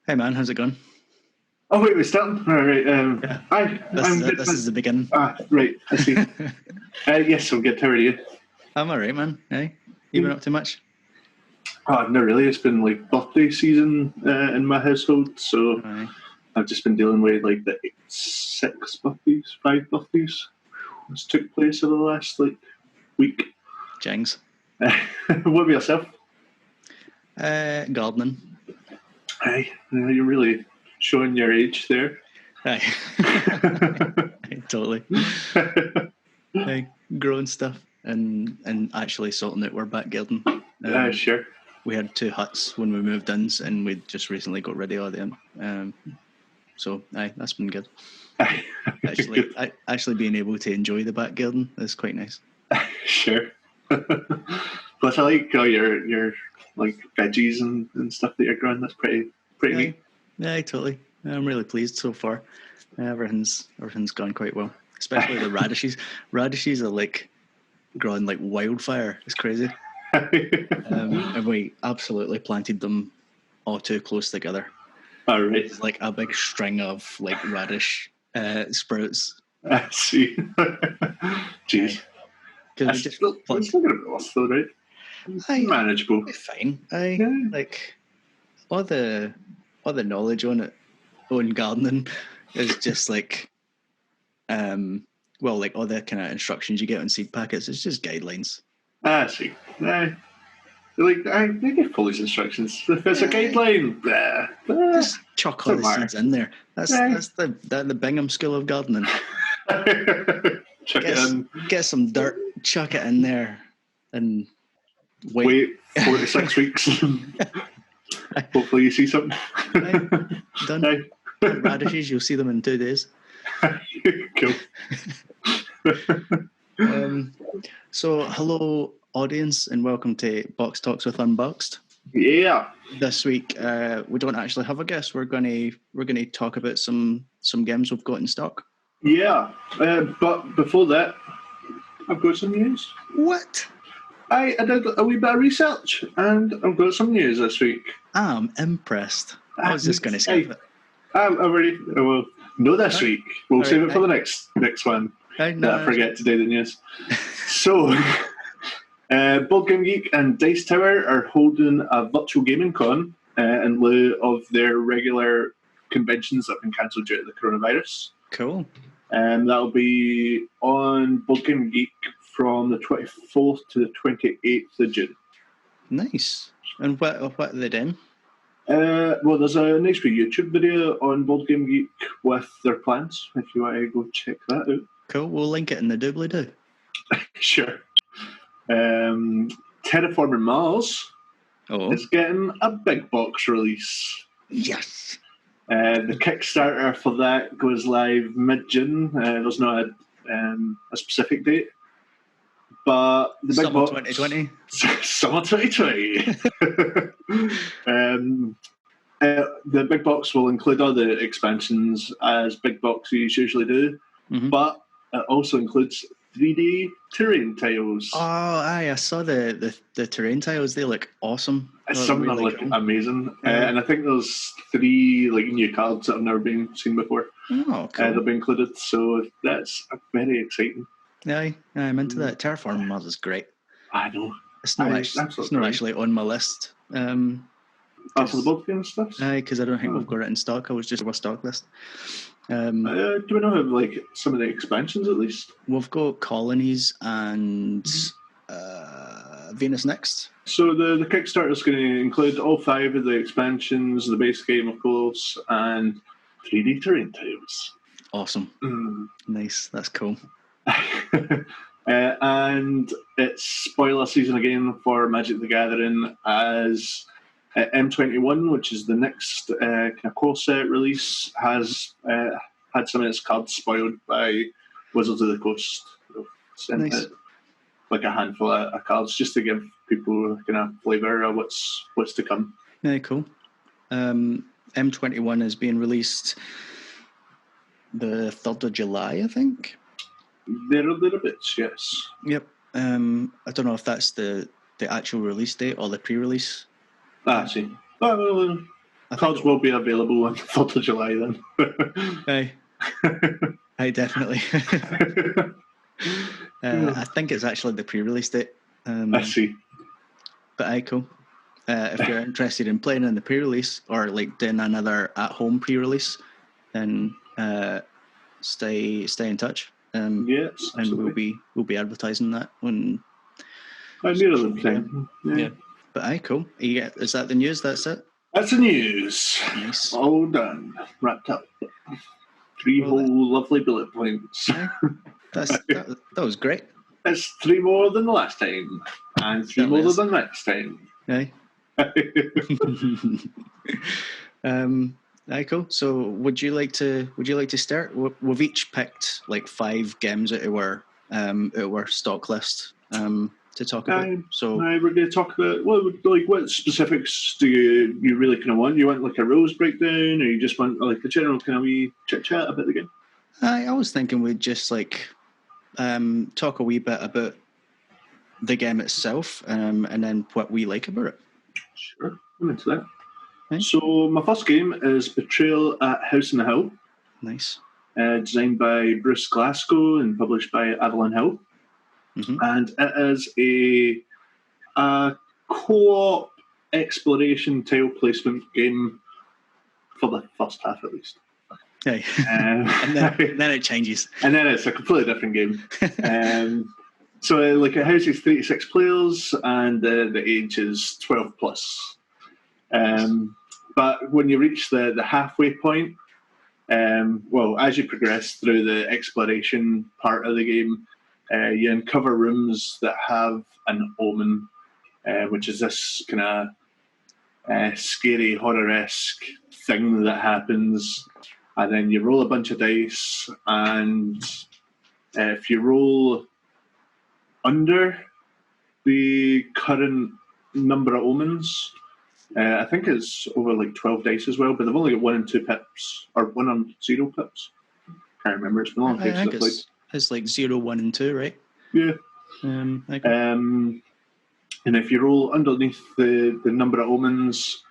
Hey man, how's it going? Oh wait, we're starting. All right. Yeah, I'm good. this is the beginning. Right. I see. Yes, I'm good. How are you? I'm alright, man. Hey, you been up to much? Not really. It's been like birthday season in my household, so Aye. I've just been dealing with like the five birthdays that's took place over the last like week. Jings. What about yourself? Gardening. Aye, you're really showing your age there. Aye. Totally. Hey, growing stuff and actually sorting out our back garden. Sure. We had 2 huts when we moved in, and we just recently got rid of all them. So aye, that's been good. Actually being able to enjoy the back garden is quite nice. Sure. Plus, I like all your like veggies and stuff that you're growing. That's pretty neat. Yeah, totally. I'm really pleased so far. Everything's gone quite well, especially the radishes. Radishes are like growing like wildfire. It's crazy. And we absolutely planted them all too close together. All right. It's like a big string of like radish sprouts. I see. Jeez. Because It's still going to be lost though, right? It's manageable. It's fine. Like all the knowledge on gardening is just like like all the kind of instructions you get on seed packets. It's just guidelines. I see. I give police instructions. If it's a guideline, just chuck all the seeds in there. That's the Bingham School of Gardening. Get some dirt, chuck it in there, and wait 4 to 6 weeks. Hopefully you see something. Done. Radishes, you'll see them in 2 days. Cool. So, hello, audience, and welcome to Box Talks with Unboxed. Yeah. This week, we don't actually have a guest. We're gonna talk about some games we've got in stock. Yeah, but before that, I've got some news. What? I did a wee bit of research, and I've got some news this week. I'm impressed. I was just going to skip it. Well, no, this week. We'll save it for the next one. I forget to do the news. So, Board Game Geek and Dice Tower are holding a virtual gaming con in lieu of their regular conventions that have been cancelled due to the coronavirus. Cool. That'll be on Board Game Geek from the 24th to the 28th of June. Nice. And what are they doing? Well, there's a nice wee YouTube video on Board Game Geek with their plans, if you want to go check that out. Cool. We'll link it in the doobly-doo. Sure. Terraforming Mars is getting a big box release. Yes. The Kickstarter for that goes live mid-June. There's not a specific date. But the big Summer box... 2020. Summer 2020. The big box will include all the expansions, as big boxes usually do. Mm-hmm. But it also includes 3D terrain tiles. Oh, aye, I saw the terrain tiles. They look awesome. Some of them look amazing. And I think there's 3 new cards that have never been seen before. Oh, cool. They'll be included, so that's very exciting. Aye, I'm into that. Terraforming Mars is great. I know. It's not actually on my list. For the board game stuff? Aye, because I don't think we've got it in stock. I was just on a stock list. Do we know some of the expansions at least? We've got Colonies and Venus Next. So the Kickstarter is going to include all 5 of the expansions, the base game, of course, and 3D terrain tiles. Awesome. Nice. That's cool. And it's spoiler season again for Magic the Gathering, as M21, which is the next kind of core set release, has had some of its cards spoiled by Wizards of the Coast. So nice. Like a handful of cards, just to give people a kind of flavour of what's to come. Yeah, cool. M21 is being released the 3rd of July, I think. There are little bits, yes. Yep. I don't know if that's the actual release date or the pre-release. I see. Well, Cards will be available on the 3rd of July then. Aye. Aye, definitely. I think it's actually the pre-release date. I see. But aye, cool. If you're interested in playing in the pre-release or like doing another at-home pre-release, then stay in touch. Yes, absolutely. And we'll be advertising that when. Near the time. Yeah. But aye, cool. Is that the news? That's it? That's the news. Nice. All done. Wrapped up. 3 whole lovely bullet points. Aye. That was great. That's 3 more than the last time. And 3 more than the next time. Aye. Aye, cool. So would you like to start? We've each picked like 5 games out of our stock list to talk about. So we're going to talk about what specifics do you really kind of want? You want like a rules breakdown, or you just want like a general kind of wee chit chat about the game? I was thinking we'd just like talk a wee bit about the game itself, and then what we like about it. Sure, I'm into that. Nice. So my first game is Betrayal at House on the Hill. Nice. Designed by Bruce Glasgow and published by Avalon Hill. Mm-hmm. And it is a co-op exploration tile placement game for the first half at least. Okay. And then it changes. And then it's a completely different game. So like it houses 3 to 6 players and the age is 12 plus. But when you reach the halfway point, as you progress through the exploration part of the game, you uncover rooms that have an omen, which is this kind of scary, horror-esque thing that happens. And then you roll a bunch of dice, and if you roll under the current number of omens, I think it's over like 12 dice as well, but they've only got 1 and 2 pips, or 1 and 0 pips. Can't remember, it's been a long time since I've played. It's like 0, 1, and 2, right? Yeah. And if you roll underneath the number of omens,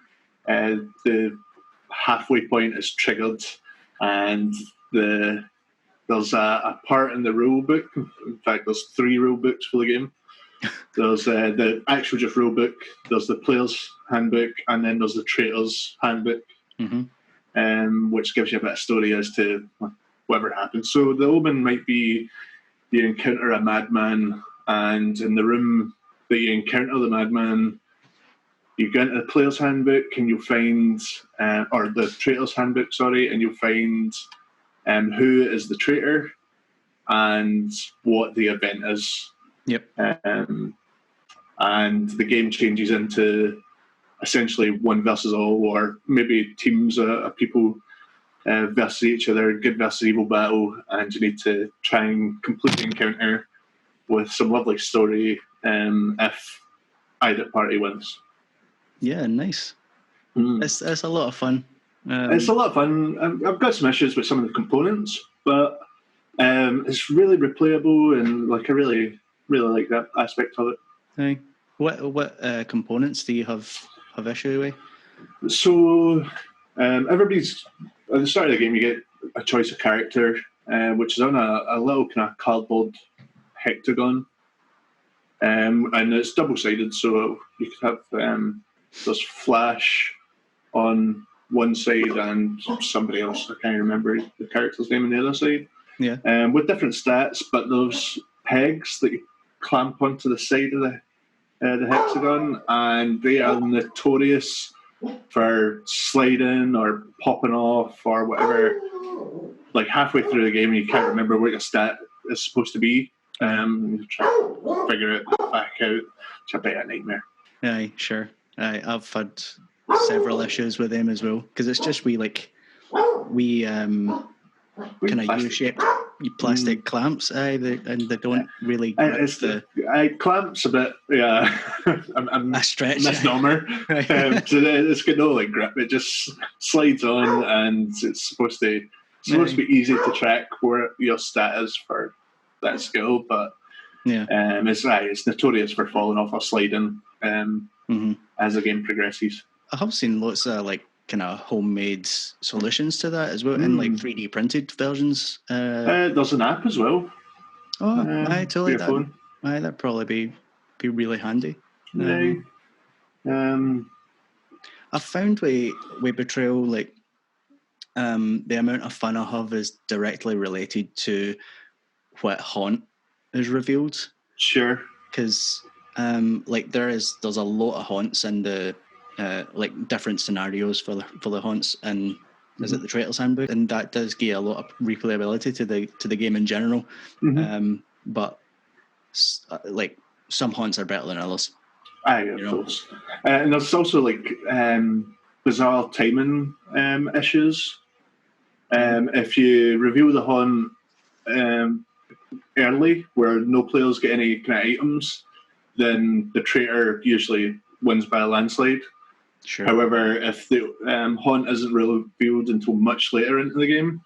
the halfway point is triggered, and there's a part in the rule book. In fact, there's 3 rule books for the game. There's the actual just rule book, there's the player's handbook, and then there's the traitor's handbook, which gives you a bit of story as to whatever happens. So the omen might be you encounter a madman, and in the room that you encounter the madman, you go into the player's handbook and you'll find, or the traitor's handbook, sorry, and you'll find who is the traitor and what the event is. Yep. And the game changes into essentially 1 versus all, or maybe teams of people versus each other, good versus evil battle, and you need to try and complete the encounter with some lovely story if either party wins. Yeah, nice. It's a lot of fun. It's a lot of fun. I've got some issues with some of the components, but it's really replayable, and like I really like that aspect of it. Hey. What components do you have issue with? So everybody's at the start of the game, you get a choice of character, which is on a little kind of cardboard hexagon, and it's double-sided, so you could have there's Flash on one side and somebody else, I can't remember the character's name on the other side. Yeah. With different stats, but those pegs that you clamp onto the side of the hexagon, and they are notorious for sliding or popping off or whatever. Like halfway through the game, you can't remember what your stat is supposed to be. You try to figure it back out. It's a bit of a nightmare. Aye, sure. I've had several issues with them as well, because it's just we kind of U-shaped plastic clamps, and they don't really grip clamps a bit, yeah. I'm a stretch misnomer. So it's got no like grip. It just slides on, and it's supposed to be easy to track where your stat is for that skill, but it's notorious for falling off or sliding as the game progresses. I have seen lots of like kind of homemade solutions to that as well, and like 3D printed versions. There's an app as well. Oh, I totally that. Phone. That'd probably be really handy. I've found with Betrayal, like the amount of fun I have is directly related to what haunt is revealed. Sure. Because like there's a lot of haunts in the like different scenarios for the haunts, and is it the Traitor's Handbook, and that does give a lot of replayability to the game in general. But like some haunts are better than others. Aye, of course. And there's also like bizarre timing issues. If you reveal the haunt early, where no players get any kind of items, then the traitor usually wins by a landslide. Sure. However, if the haunt isn't revealed until much later into the game,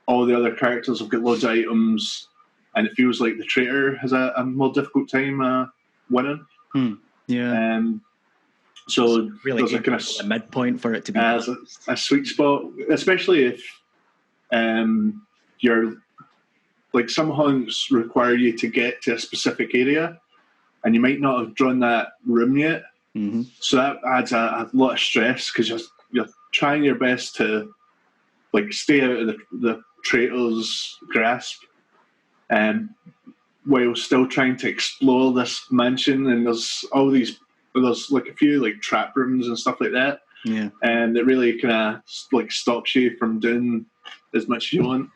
all the other characters have got loads of items, and it feels like the traitor has a more difficult time winning. Yeah. So really there's a kind of a midpoint for it to be a sweet spot, especially if you're like some haunts require you to get to a specific area, and you might not have drawn that room yet. So that adds a lot of stress because you're trying your best to like stay out of the traitor's grasp, while still trying to explore this mansion. And there's like a few like trap rooms and stuff like that. Yeah, and it really kind of like stops you from doing as much as you want.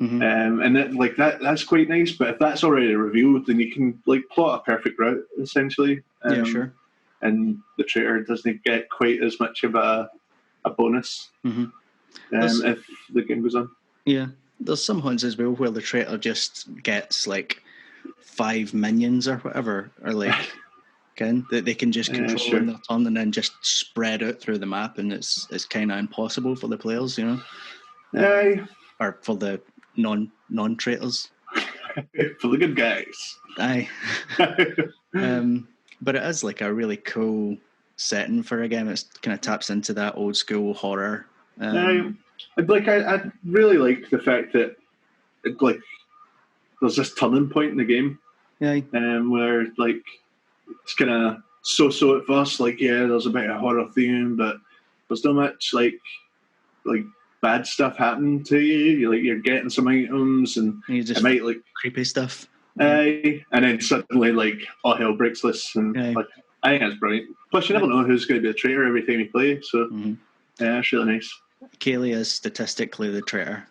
And that's quite nice. But if that's already revealed, then you can like plot a perfect route essentially. Yeah, sure. And the traitor doesn't get quite as much of a bonus if the game goes on. Yeah, there's some hunts as well where the traitor just gets like 5 minions or whatever, or like that they can just control in their turn and then just spread out through the map, and it's kind of impossible for the players, you know. Or for the non-traitors. For the good guys. Aye. But it is like a really cool setting for a game. It kind of taps into that old school horror. I really like the fact that there's this turning point in the game. Yeah. Where like it's kind of so at first. Like there's a bit of horror theme, but there's not much like bad stuff happening to you. You're getting some items, and it might like creepy stuff. And then suddenly like all hell breaks loose, and like I think that's brilliant. Plus, you never know who's going to be a traitor every time you play, so it's really nice. Kaylee is statistically the traitor.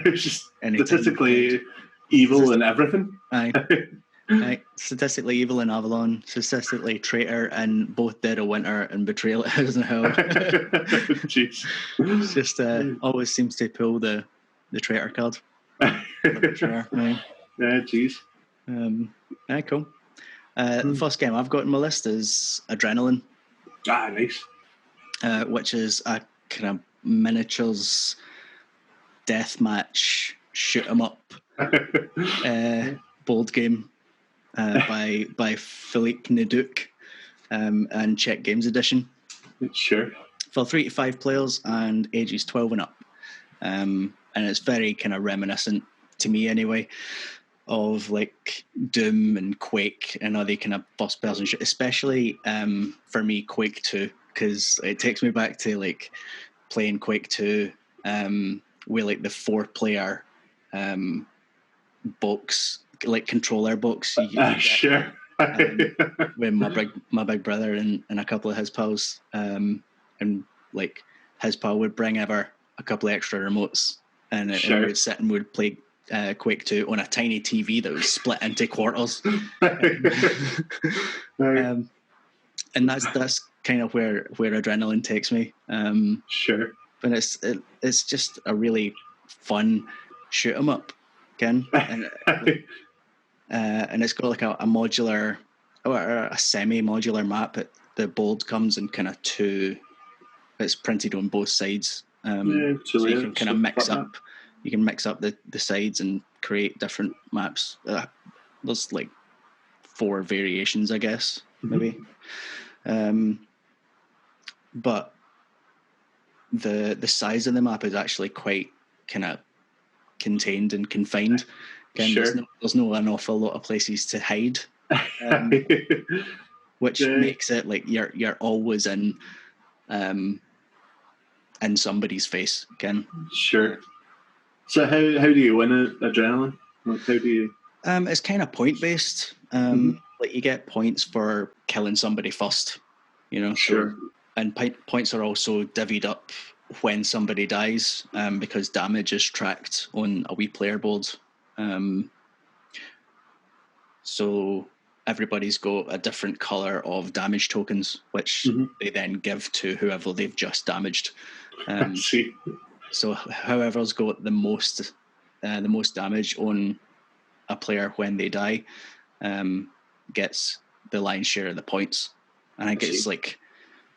Just statistically evil in everything. Aye. Statistically evil in Avalon, statistically traitor in both Dead of Winter and Betrayal at House and Hell. Jeez. It's just always seems to pull the traitor card. Sure. Yeah, jeez. Cool. The first game I've got on my list is Adrenaline. Nice. Which is a kind of miniatures deathmatch shoot 'em up board game by Philippe Neduc and Czech Games Edition. Sure. For 3 to 5 players and ages 12 and up. And it's very kind of reminiscent, to me anyway, of like Doom and Quake and other kind of first person shit, especially for me Quake 2, because it takes me back to like playing Quake 2 with like the 4-player box, like controller box. Sure. With my big brother and a couple of his pals, and like his pal would bring over a couple of extra remotes, and we would sit and would play Quake 2 on a tiny TV that was split into quarters. And that's kind of where Adrenaline takes me. Sure. But it's just a really fun shoot 'em up again, and it's got like a modular or a semi-modular map. The board comes in kind of it's printed on both sides, so you can kind of mix up. You can mix up the sides and create different maps. There's like 4 variations, I guess, maybe. But the size of the map is actually quite kind of contained and confined. Again, sure. there's no an awful lot of places to hide, which makes it like you're always in somebody's face again. Sure. So how do you win adrenaline? Like how do you? It's kind of point based. Like you get points for killing somebody first, you know. Sure. So, and points are also divvied up when somebody dies, because damage is tracked on a wee player board. So everybody's got a different color of damage tokens, which they then give to whoever they've just damaged. I see. So whoever's got the most damage on a player when they die gets the lion's share of the points. And I think it's like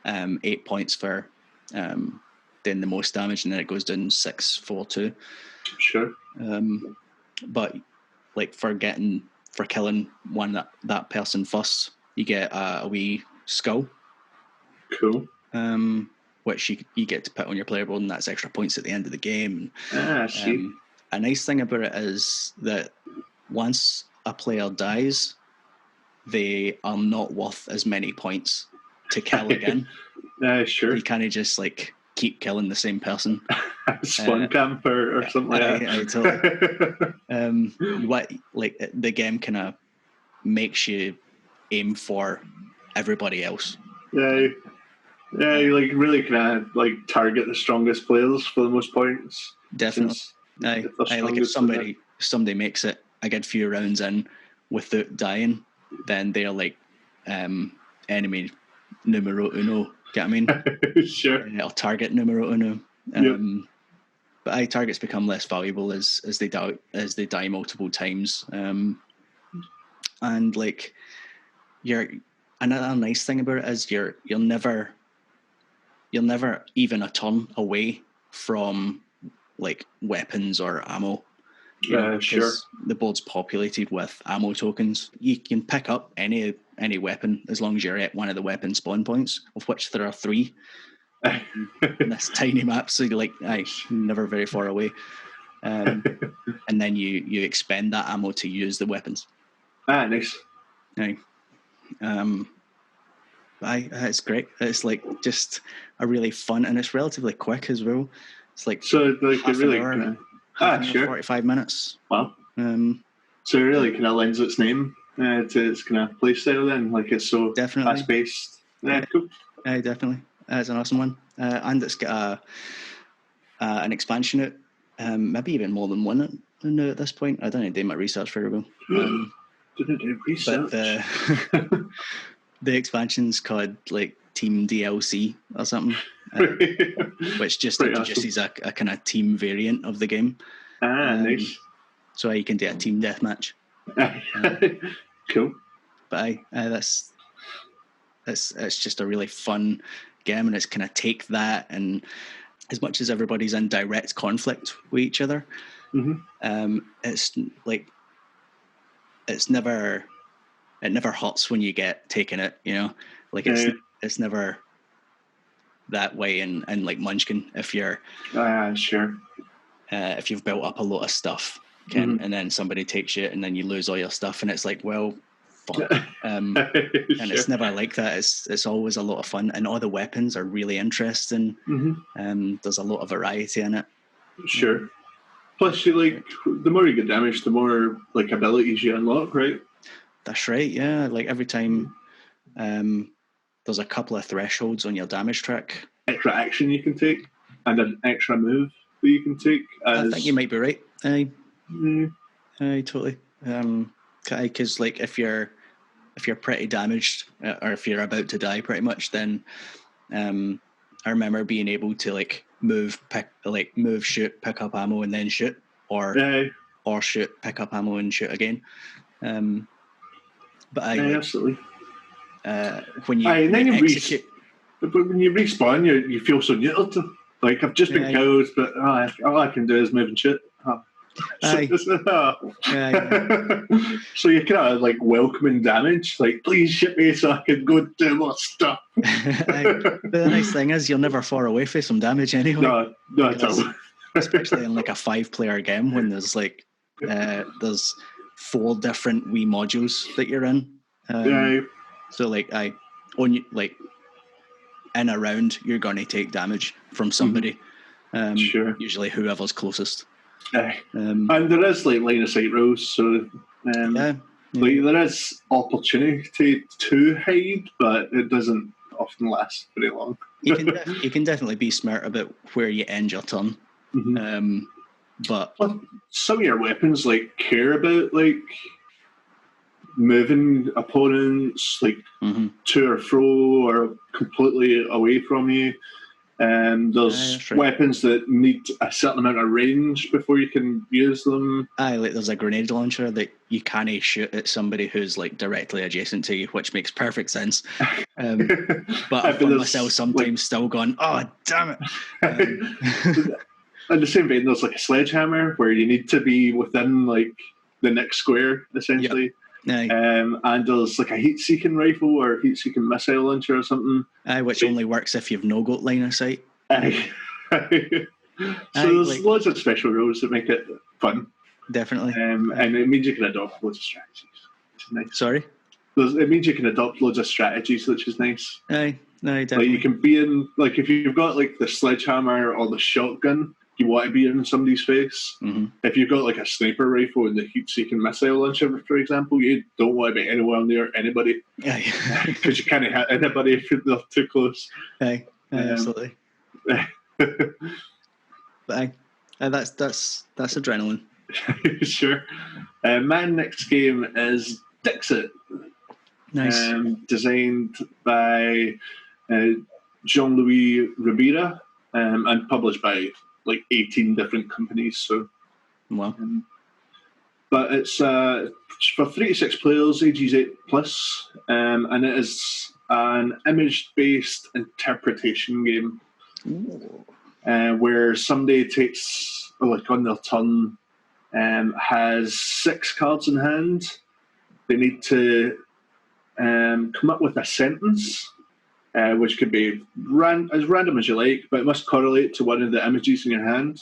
8 points for doing the most damage, and then it goes down 6, 4, 2. Sure. But like for killing that person first, you get a wee skull. Cool. Which you get to put on your player board, and that's extra points at the end of the game. I see. A nice thing about it is that once a player dies, they are not worth as many points to kill again. Sure. You kind of just like keep killing the same person. Spawn camper or something like that. Totally. Like the game kind of makes you aim for everybody else. Yeah. Yeah, you like really kind of like target the strongest players for the most points. Definitely. Like if somebody makes it a good few rounds in without dying, then they're like enemy numero uno. Get what I mean? Sure. Or target numero uno. Yep. But targets become less valuable as they die multiple times. And like another nice thing about it is you'll never even a turn away from like weapons or ammo. Sure. The board's populated with ammo tokens. You can pick up any weapon as long as you're at one of the weapon spawn points, of which there are 3 in this tiny map. So you're like, never very far away. And then you expend that ammo to use the weapons. Nice. It's great. It's like just a really fun, and it's relatively quick as well. It's like so like half really an hour, sure, 45 minutes. Wow. So it really kind of lends its name to its kind of play style then, like it's so fast paced. Cool. Definitely. It's an awesome one, and it's got an expansion out, maybe even more than one at this point. I don't need to do my research very well. Didn't do research. But the expansion's called like Team DLC or something, which just introduces a kind of team variant of the game. Nice. So you can do a team deathmatch. Cool. But it's just a really fun game, and it's kind of take that, and as much as everybody's in direct conflict with each other, it's like it never hurts when you get taken out, you know. Like it's never that way in like Munchkin. If you're sure, if you've built up a lot of stuff, and then somebody takes you, and then you lose all your stuff, and it's like, well, fuck. And it's never like that. It's always a lot of fun, and all the weapons are really interesting. There's a lot of variety in it. Sure. Plus, the more you get damaged, the more like abilities you unlock, right? That's right. Yeah, like every time, there's a couple of thresholds on your damage track. Extra action you can take, and an extra move that you can take. I think you might be right. Totally. Because like if you're pretty damaged, or if you're about to die, pretty much, then I remember being able to like move, shoot, pick up ammo, and then shoot, or shoot, pick up ammo, and shoot again. But absolutely. When you execute, but when you respawn, you feel so neutered. Like I've just been killed, but all I can do is move and shoot. Aye. So you're kind of like welcoming damage, like please ship me so I can go do more stuff. But the nice thing is you're never far away from some damage anyway. No, at all. Especially in like a 5-player game when there's like there's 4 different Wii modules that you're in. So like in a round you're going to take damage from somebody. Sure. Usually whoever's closest. And there is like line of sight rules, so like there is opportunity to hide, but it doesn't often last very long. You can definitely be smart about where you end your turn. But some of your weapons like care about like moving opponents like to or fro or completely away from you. There's weapons that need a certain amount of range before you can use them. Like there's a grenade launcher that you can't shoot at somebody who's like directly adjacent to you, which makes perfect sense. But I find myself sometimes still going, oh damn it. In the same vein, there's like a sledgehammer where you need to be within like the next square essentially. And there's like a heat-seeking rifle or heat-seeking missile launcher or something. Which only works if you've no got line of sight. So there's loads of special rules that make it fun. Definitely. And it means you can adopt loads of strategies, which is nice. Sorry? It means you can adopt loads of strategies, which is nice. Definitely. Like you can be in, like if you've got like the sledgehammer or the shotgun, you want to be in somebody's face. If you've got like a sniper rifle and the heat-seeking missile launcher, for example, you don't want to be anywhere near anybody because you can't hit anybody if they're too close. Absolutely. But that's adrenaline. Sure. My next game is Dixit. Nice. Designed by Jean-Louis Ribera and published by like 18 different companies. So, wow. But it's for 3 to 6 players, ages 8+, and it is an image-based interpretation game where somebody takes, like on their turn, has 6 cards in hand. They need to come up with a sentence, which could be as random as you like, but it must correlate to one of the images in your hand.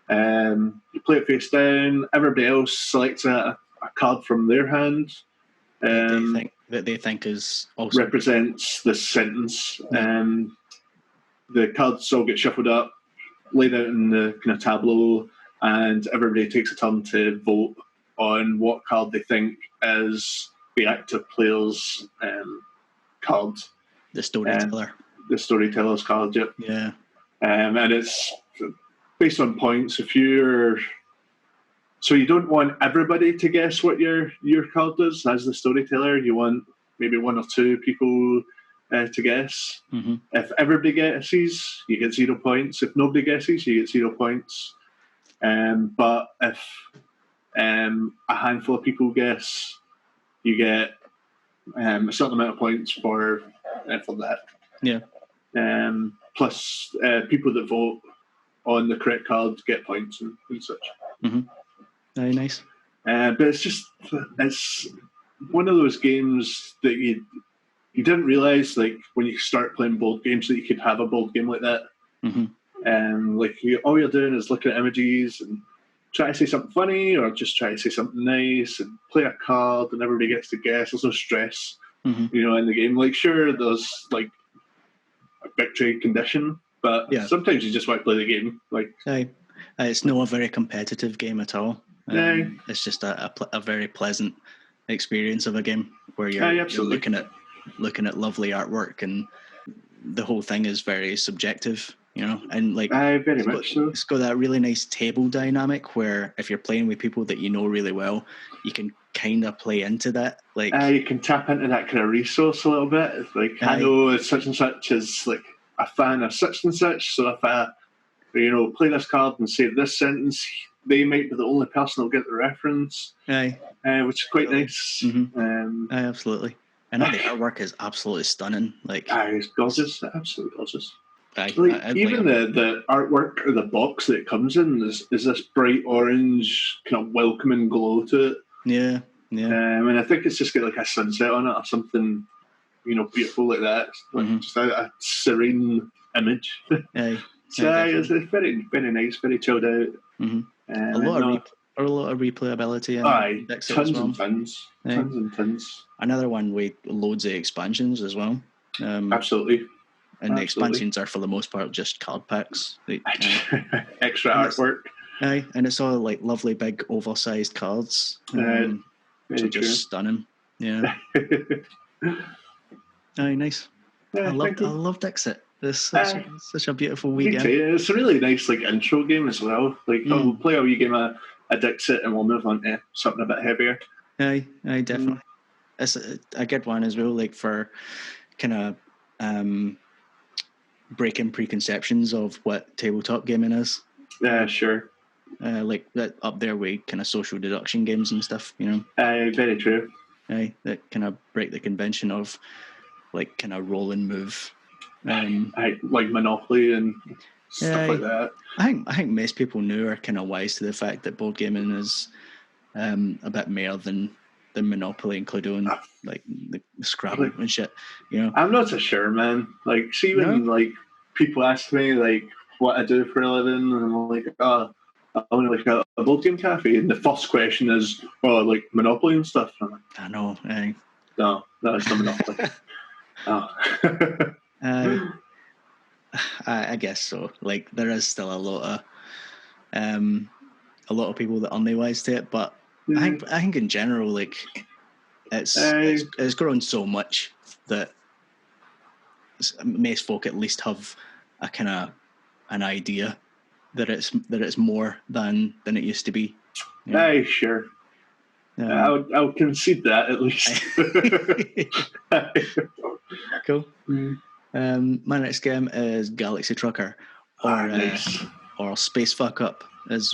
You play it face down. Everybody else selects a card from their hand. That they think is also represents the sentence. The cards all get shuffled up, laid out in the kind of tableau, and everybody takes a turn to vote on what card they think is the active player's card. The storyteller. The storyteller's card, yep. Yeah. And it's based on points. So you don't want everybody to guess what your card is as the storyteller. You want maybe 1 or 2 people to guess. If everybody guesses, you get 0 points. If nobody guesses, you get 0 points. But if a handful of people guess, you get a certain amount of points for that. Yeah. Plus, people that vote on the correct card get points and such. Very nice. But it's one of those games that you didn't realise, like when you start playing board games, that you could have a board game like that. Like all you're doing is looking at images and try to say something funny or just try to say something nice and play a card and everybody gets to guess. There's no stress, in the game. Like, sure, there's like a victory condition, but sometimes you just want to play the game. Like, it's not a very competitive game at all. It's just a very pleasant experience of a game where you're looking at lovely artwork, and the whole thing is very subjective. And like very much so. It's got that really nice table dynamic where if you're playing with people that you know really well, you can kind of play into that. Like you can tap into that kind of resource a little bit. It's like I know such and such is like a fan of such and such, so if I play this card and say this sentence, they might be the only person who'll get the reference. Which is quite nice. Absolutely. And the artwork is absolutely stunning. Like it's gorgeous, absolutely gorgeous. Even the artwork or the box that it comes in is this bright orange kind of welcoming glow to it. Yeah. And I think it's just got like a sunset on it or something, beautiful like that. It's like just a serene image. It's very, very nice, very chilled out. A lot of replayability. Tons and tons. Tons and tons. Another one with loads of expansions as well. Absolutely. And the expansions are for the most part just card packs. Extra artwork. And it's all like lovely big oversized cards. Just stunning. Yeah. Nice. Yeah, I love Dixit. It's such a beautiful wee game. It's a really nice intro game as well. We'll play a wee game of Dixit and we'll move on to something a bit heavier. Aye, definitely. It's a good one as well, for kind of breaking preconceptions of what tabletop gaming is. Yeah, sure. That up there with kind of social deduction games and stuff, Very true. That kind of break the convention of kind of roll and move. Like Monopoly and stuff like that. I think most people are kind of wise to the fact that board gaming is a bit more than Monopoly and Cluedo and the Scrabble and shit. I'm not so sure, man. See when people ask me what I do for a living, and I'm like, I own a board game cafe, and the first question is, Monopoly and stuff. And I'm like, I know. No, it's not Monopoly. I guess so. There is still a lot of people that aren't wise to it, but I think in general, it's grown so much that most folk at least have a kind of an idea that it's more than it used to be. Sure. I'll concede that at least. Cool. My next game is Galaxy Trucker, or Space Fuck Up, as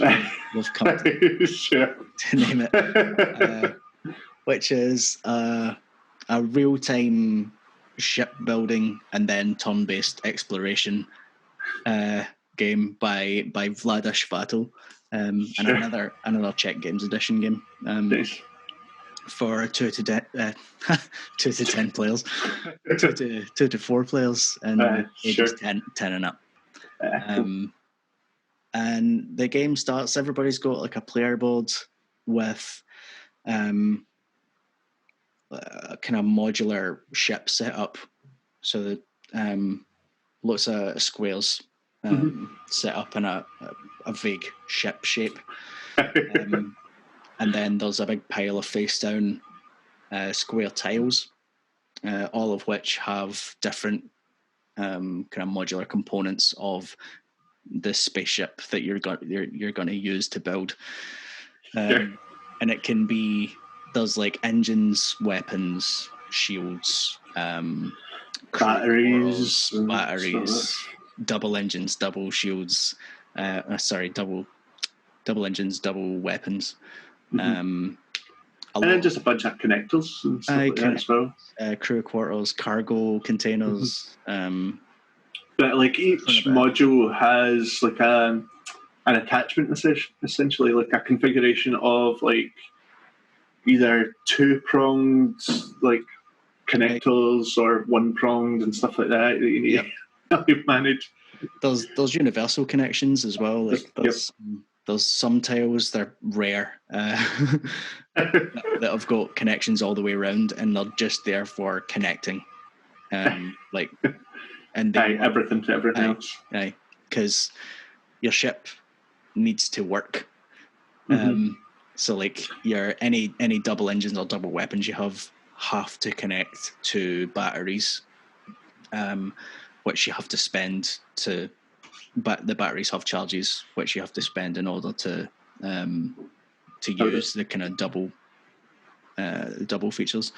we've come to name it, which is a real-time shipbuilding and then turn-based exploration game by Vladish Vatel, and another Czech Games Edition game. Nice. For 2 to 10 players, 2 to 4 players, and ages 10 and up. And the game starts. Everybody's got a player board with a kind of modular ship set up, so that lots of squares set up in a vague ship shape. And then there's a big pile of face-down square tiles, all of which have different kind of modular components of the spaceship that you're going to use to build. And it can be, there's engines, weapons, shields, batteries, double engines, double shields. Double engines, double weapons. And then just a bunch of connectors and stuff like that as well. Crew quarters, cargo containers. But each module has an attachment, essentially a configuration of either 2-pronged connectors or 1-pronged and stuff like that you need to help you manage. There's universal connections as well. There's some tiles, they're rare, that have got connections all the way around, and they're just there for connecting. And everything to everything else. Because your ship needs to work. So your any double engines or double weapons you have to connect to batteries, which you have to spend to. But the batteries have charges which you have to spend in order to use the kind of double features.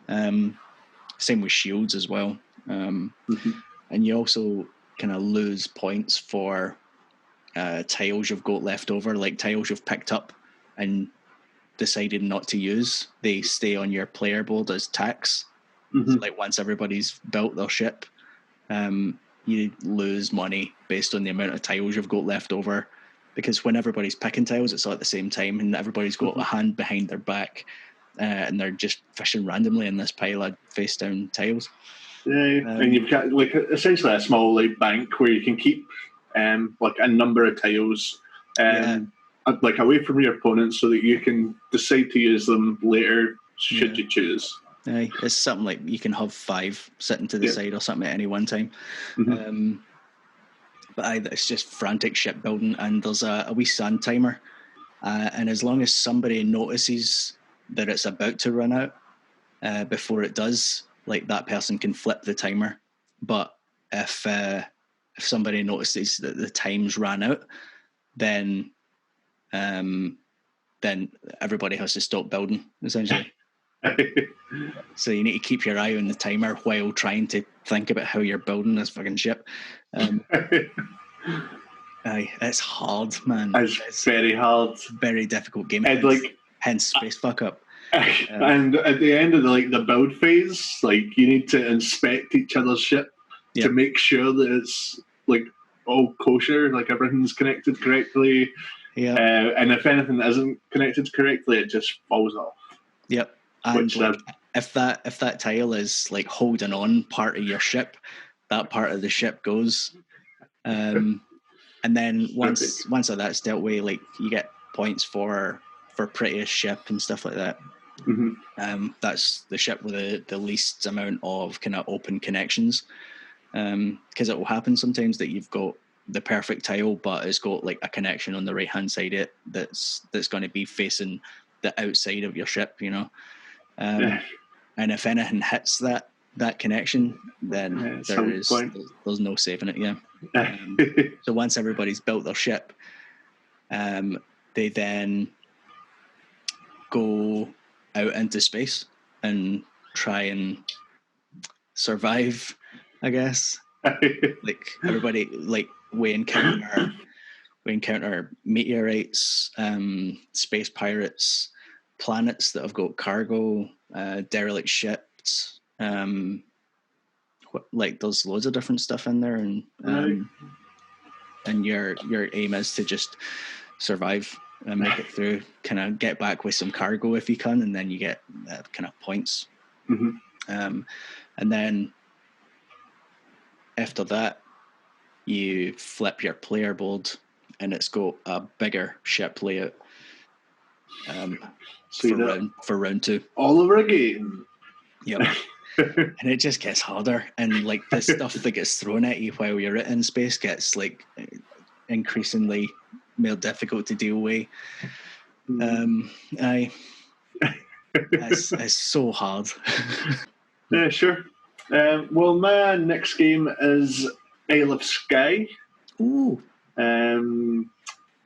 Same with shields as well. And you also kind of lose points for tiles you've got left over, tiles you've picked up and decided not to use. They stay on your player board as tax. So once everybody's built their ship, you lose money based on the amount of tiles you've got left over, because when everybody's picking tiles, it's all at the same time, and everybody's got a hand behind their back, and they're just fishing randomly in this pile of face down tiles. Yeah, and you've got like essentially a small like bank where you can keep like a number of tiles like away from your opponents, so that you can decide to use them later should you choose. Aye, it's something like you can have 5 sitting to the side or something at any one time. But it's just frantic shipbuilding, and there's a wee sand timer, and as long as somebody notices that it's about to run out before it does, like that person can flip the timer. But if somebody notices that the time's ran out, then everybody has to stop building, essentially. So you need to keep your eye on the timer while trying to think about how you're building this fucking ship. It's hard, man. It's very hard. Very difficult game. Hence space fuck up. And at the end of the build phase, like you need to inspect each other's ship to make sure that it's like all kosher, like everything's connected correctly. Yeah. And if anything isn't connected correctly, it just falls off. Yep. And if that tile is like holding on part of your ship, that part of the ship goes. And then once all that's dealt with, like you get points for prettiest ship and stuff like that. That's the ship with the least amount of kind of open connections. Because it will happen sometimes that you've got the perfect tile, but it's got like a connection on the right hand side of it that's going to be facing the outside of your ship, you know. And if anything hits that connection, then there's no saving it. So once everybody's built their ship, they then go out into space and try and survive, I guess. Like everybody, like we encounter meteorites, space pirates, planets that have got cargo, derelict ships, like there's loads of different stuff in there, and your aim is to just survive and make it through, kind of get back with some cargo if you can, and then you get kind of points. And then after that, you flip your player board, and it's got a bigger ship layout for round 2. All over again. Yep. And it just gets harder, and like the stuff that gets thrown at you while you're in space gets like increasingly more difficult to deal with. It's so hard. Yeah, sure. Well, my next game is Isle of Skye. Ooh.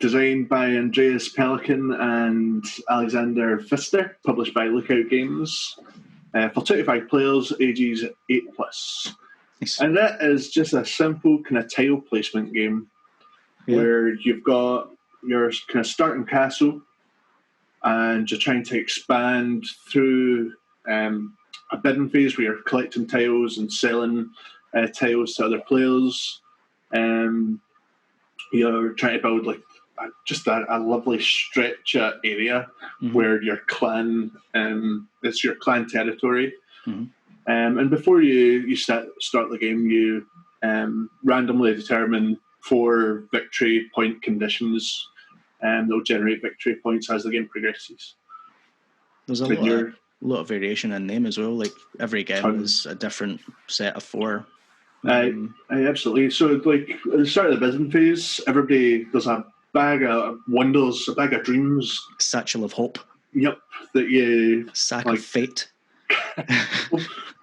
Designed by Andreas Pelikan and Alexander Pfister, published by Lookout Games, for 25 players, ages 8+. Nice. And that is just a simple kind of tile placement game where you've got your kind of starting castle, and you're trying to expand through a bidding phase where you're collecting tiles and selling tiles to other players. You're trying to build like just a lovely stretch area where your clan, it's your clan territory. And before you start the game, you randomly determine 4 victory point conditions, and they'll generate victory points as the game progresses. There's a lot of variation in name as well. Like every game is a different set of 4. Absolutely. So, like at the start of the bidding phase, there's a bag of wonders, a bag of dreams, satchel of hope. Yep, that you sack of fate.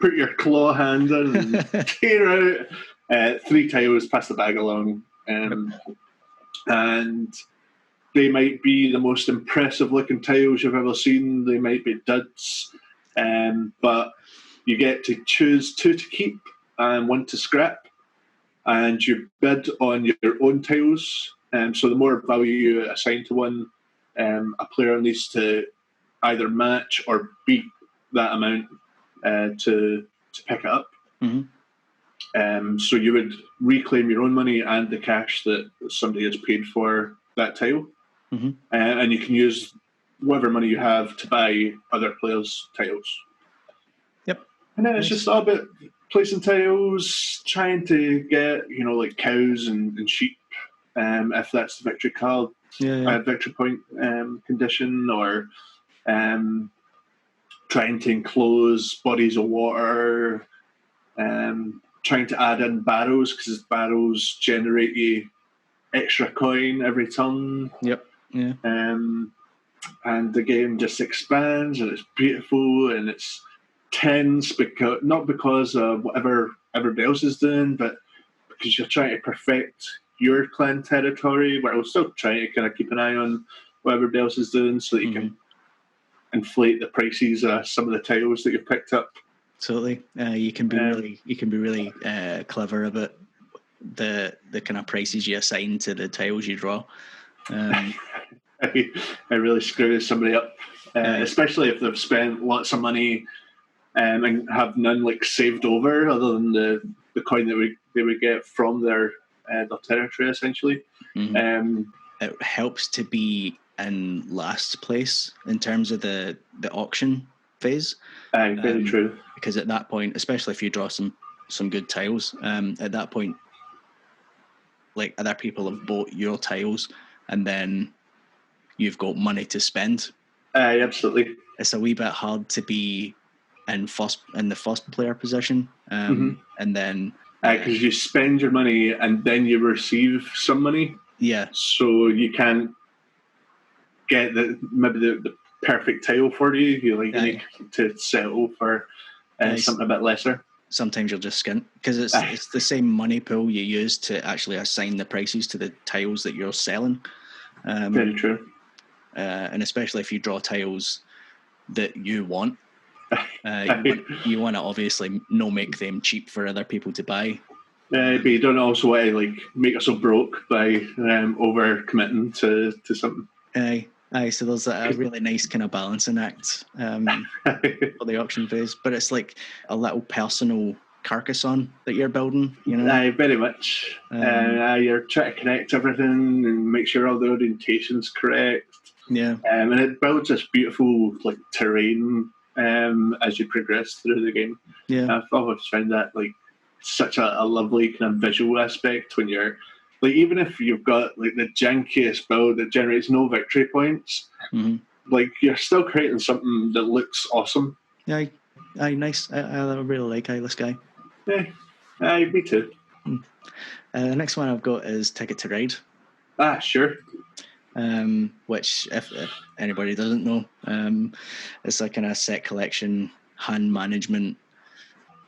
Put your claw hand in and tear out 3 tiles, pass the bag along, and they might be the most impressive looking tiles you've ever seen. They might be duds, but you get to choose 2 to keep and 1 to scrap, and you bid on your own tiles. So the more value you assign to one, a player needs to either match or beat that amount to pick it up. So you would reclaim your own money and the cash that somebody has paid for that tile. Mm-hmm. And you can use whatever money you have to buy other players' tiles. Yep. And then it's just all about placing tiles, trying to get, like cows and sheep, if that's the victory card, victory point condition, or trying to enclose bodies of water, trying to add in barrows, because barrows generate you extra coin every turn. Yep. Yeah. And the game just expands, and it's beautiful, and it's tense, not because of whatever everybody else is doing, but because you're trying to perfect your clan territory, while still trying to kind of keep an eye on what everybody else is doing, so that you can inflate the prices of some of the tiles that you've picked up. Totally. You can be really clever about the kind of prices you assign to the tiles you draw. I really screw somebody up, especially if they've spent lots of money and have none saved over, other than the coin that they would get from their territory, essentially. Mm-hmm. It helps to be in last place in terms of the auction phase. Very true. Because at that point, especially if you draw some good tiles, at that point, other people have bought your tiles, and then you've got money to spend. Absolutely. It's a wee bit hard to be in the first player position, and then because you spend your money and then you receive some money. Yeah. So you can't get the perfect tile for you. You need to settle for something a bit lesser. Sometimes you'll just skint, because it's the same money pool you use to actually assign the prices to the tiles that you're selling. Very true. And especially if you draw tiles that you want, you want to obviously not make them cheap for other people to buy. But you don't also want to make yourself broke by over committing to something. So there's a really nice kind of balancing act for the auction phase, but it's like a little personal Carcassonne that you're building, Very much. You're trying to connect everything and make sure all the orientation's correct. Yeah. And it builds this beautiful terrain as you progress through the game. Yeah. I've always found that such a lovely kind of visual aspect when you're even if you've got the jankiest build that generates no victory points, you're still creating something that looks awesome. Yeah, nice. I really like Eyeless Guy. Yeah, me too. The next one I've got is Ticket to Ride. Sure. Which, if anybody doesn't know, it's a kind of set collection, hand management,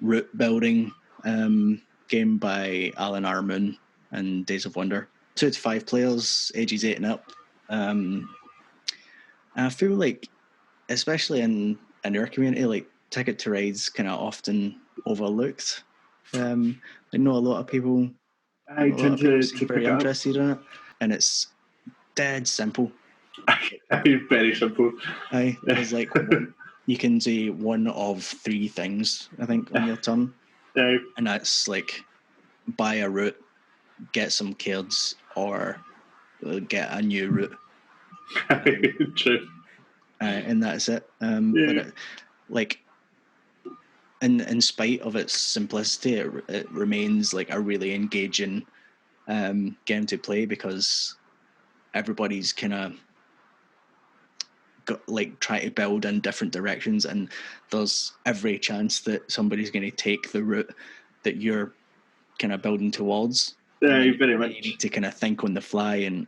route building game by Alan R. Moon and Days of Wonder. 2 to 5 players, ages 8 and up. And I feel like, especially in our community, Ticket to Ride's kind of often overlooked. I know a lot of people. I tend to seem very interested in it, and it's dead simple. Very simple. There's you can do one of 3 things, I think, on your turn, and that's buy a route, get some cards, or get a new route. True. And that's it. But in spite of its simplicity, it remains a really engaging game to play, because everybody's kind of try to build in different directions, and there's every chance that somebody's going to take the route that you're kind of building towards. Very much. You need to kind of think on the fly and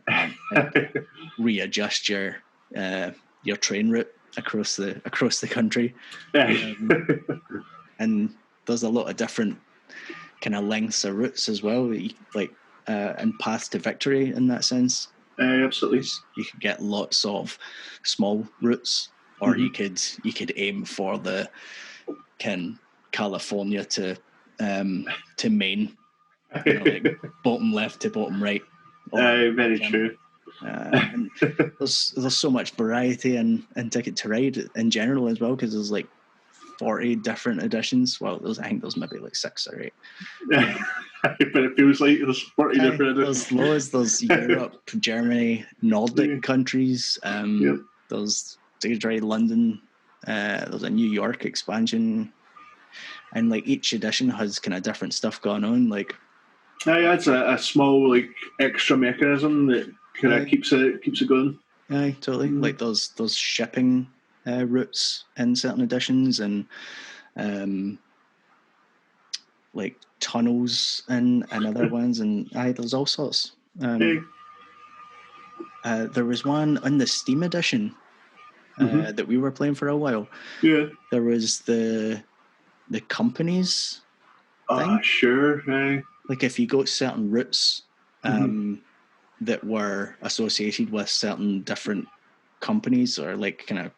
readjust your train route across the country. And there's a lot of different kind of lengths of routes as well, that you, and paths to victory in that sense. Absolutely. You could get lots of small routes, or you could aim for the California to Maine, bottom left to bottom right. Very true. And there's so much variety in Ticket to Ride in general as well, because there's 40 different editions. Well, I think there's maybe like 6 or 8. But it feels like there's 40 different editions. There's loads. There's Europe, Germany, Nordic countries. There's Daydream London. There's a New York expansion, and like each edition has kind of different stuff going on. Like, it's a small like extra mechanism that kind of keeps it going. Aye, totally. Like those shipping routes in certain editions, and like tunnels in other ones, and there's all sorts. There was one in the Steam edition that we were playing for a while. Yeah. There was the companies thing. Sure. Aye. Like if you go certain routes that were associated with certain different companies or like kind of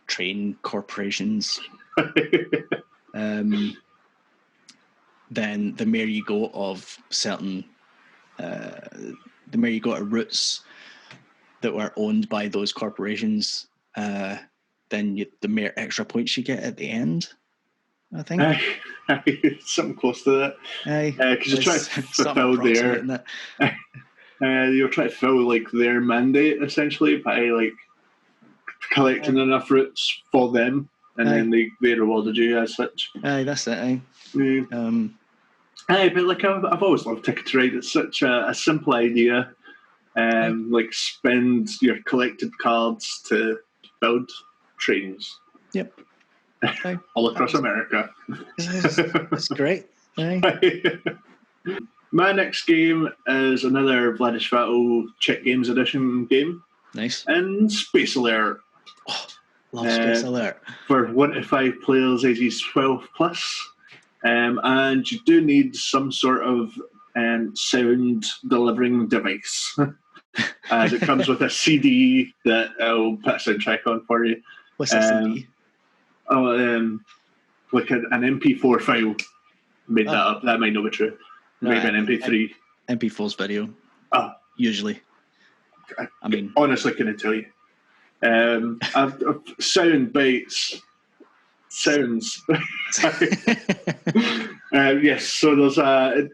train corporations, then the more you go of certain, the more you go to routes that were owned by those corporations, then the more extra points you get at the end, I think. Something close to that. Because you're trying to fulfill you're trying to fulfill like their mandate essentially by like collecting enough routes for them, and then they rewarded you as such. That's it. But like I've always loved Ticket to Ride. It's such a simple idea. Like spend your collected cards to build trains. Yep. All across America. That's great. My next game is another Vladisvato Czech Games Edition game. Nice. And Space Alert. Oh, love Space Alert. For 1 to 5 players ages 12 plus. And you do need some sort of sound delivering device. And it comes with a CD that I'll put a soundtrack on for you. What's a CD? Like an MP4 file. Made that up. That might not be true. Maybe an MP3. MP4's video. Usually. I mean, honestly, couldn't tell you. I've sound bites. Sounds. Yes, so there's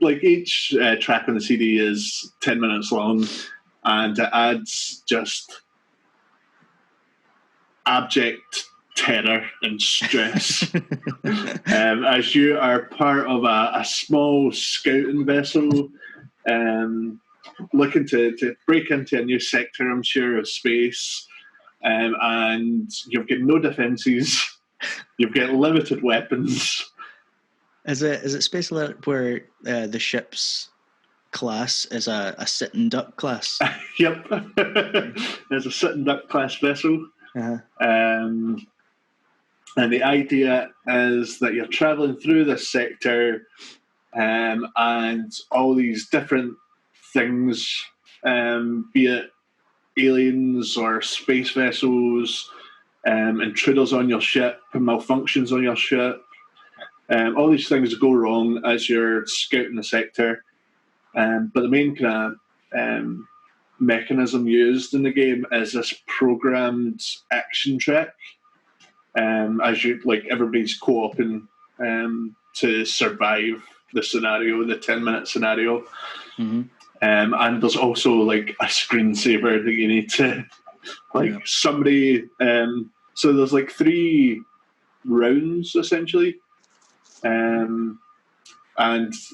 like each track on the CD is 10 minutes long, and it adds just abject terror and stress as you are part of a small scouting vessel looking to break into a new sector, I'm sure, of space, and you've got no defences, you've got limited weapons. Is it Space Alert where the ship's class is a sitting duck class? Yep. There's a sitting duck class vessel. And the idea is that you're traveling through this sector, and all these different things, be it aliens or space vessels, intruders on your ship, malfunctions on your ship, all these things go wrong as you're scouting the sector. But the main kind of mechanism used in the game is this programmed action track. As you like, everybody's co-oping to survive the scenario, the 10-minute scenario. And there's also like a screensaver that you need to somebody. So there's like 3 rounds essentially, and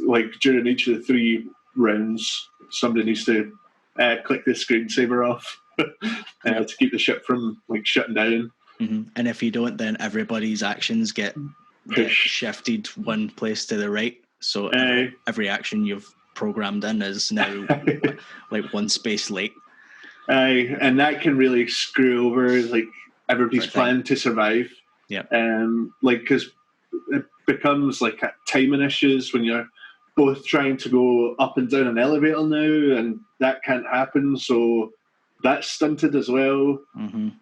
like during each of the 3 rounds, somebody needs to click the screensaver off to keep the ship from like shutting down. And if you don't, then everybody's actions get shifted one place to the right. So every action you've programmed in is now like one space late. And that can really screw over like everybody's plan to survive. Yeah. Like because it becomes like timing issues when you're both trying to go up and down an elevator now, and that can't happen. So that's stunted as well,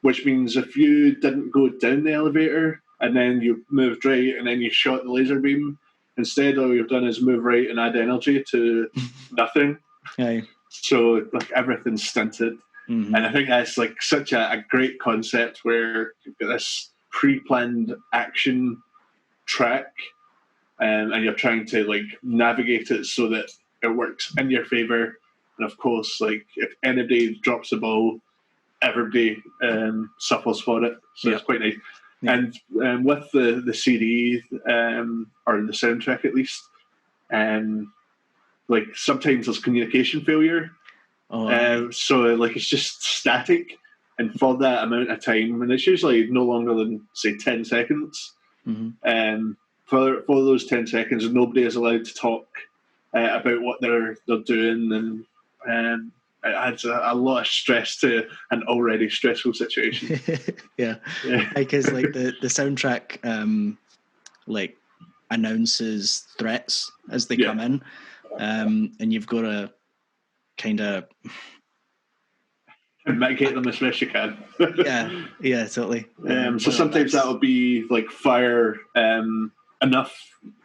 which means if you didn't go down the elevator and then you moved right and then you shot the laser beam, instead all you've done is move right and add energy to nothing. So like everything's stunted. And I think that's like such a great concept where you've got this pre-planned action track, and you're trying to like navigate it so that it works in your favor. And of course, like if anybody drops the ball, everybody suffers for it. So it's quite nice. Yeah. And with the CD or the soundtrack at least, like sometimes there's communication failure. So like it's just static, and for that amount of time, and it's usually no longer than say 10 seconds. Mm-hmm. For those 10 seconds, nobody is allowed to talk about what they're doing, and it adds a lot of stress to an already stressful situation. yeah, because like the soundtrack like announces threats as they come in, and you've got to kind of mitigate them as best you can. yeah, totally. So sometimes that'll be like fire enough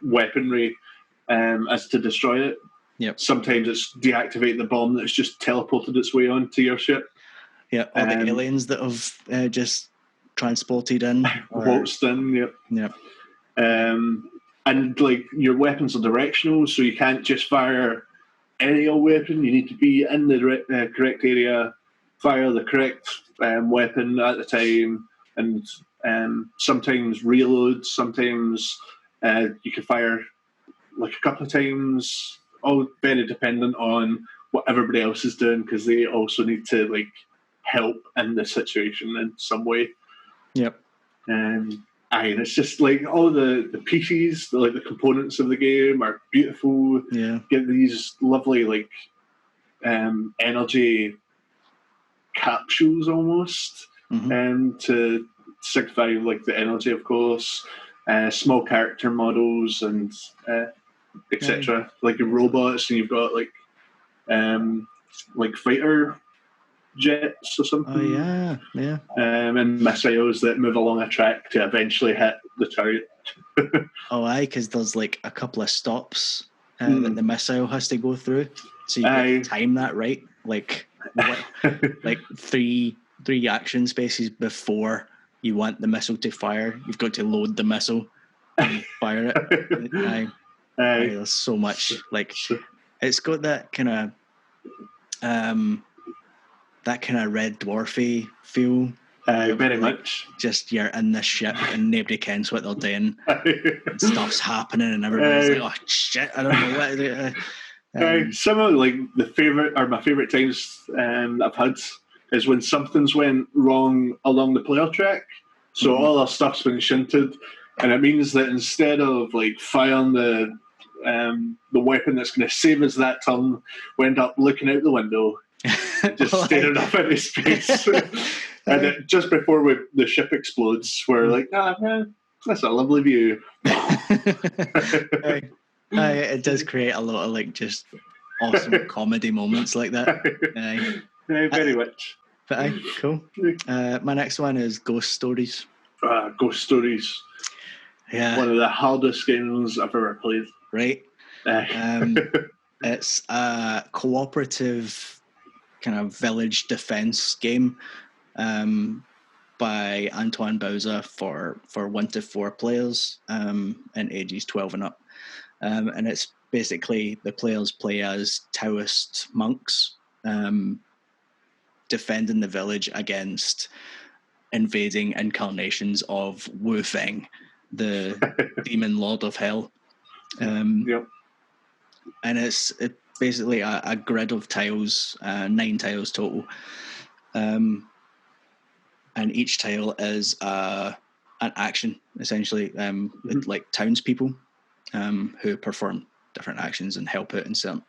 weaponry as to destroy it. Yep. Sometimes it's deactivate the bomb that's just teleported its way onto your ship. Yeah, or the aliens that have just transported in. Waltzed in, yep. Yep. And like your weapons are directional, so you can't just fire any old weapon. You need to be in the correct area, fire the correct weapon at the time, and sometimes reload. Sometimes you can fire like a couple of times. All very dependent on what everybody else is doing, because they also need to like help in the situation in some way. Yep. And it's just like all the pieces, like the components of the game are beautiful. Yeah. Get these lovely like energy capsules almost, to signify like the energy, of course. Small character models and etc. Like your robots, and you've got like fighter jets or something. Oh yeah. And missiles that move along a track to eventually hit the target. Because there's like a couple of stops that the missile has to go through, so you can time that right. Like like three action spaces before you want the missile to fire. You've got to load the missile and fire it. There's so much. Like it's got that kind of Red Dwarfy feel. Very much. Just you're in this ship and nobody cares what they're doing. And stuff's happening and everybody's like, oh shit, I don't know what to do. Some of like my favourite times I've had is when something's went wrong along the player track. So all our stuff's been shunted, and it means that instead of like firing the weapon that's going to save us that turn, we end up looking out the window, just staring up into space. And just before the ship explodes, we're like, man, that's a lovely view. It does create a lot of like just awesome comedy moments like that. Very much. But cool. My next one is Ghost Stories. Ghost Stories. Yeah. One of the hardest games I've ever played. Right. It's a cooperative kind of village defense game by Antoine Bauza for 1 to 4 players in ages 12 and up. And it's basically the players play as Taoist monks defending the village against invading incarnations of Wu Feng, the demon lord of hell. Yep. And it's basically a grid of tiles, 9 tiles total. And each tile is an action, essentially, like townspeople who perform different actions and help out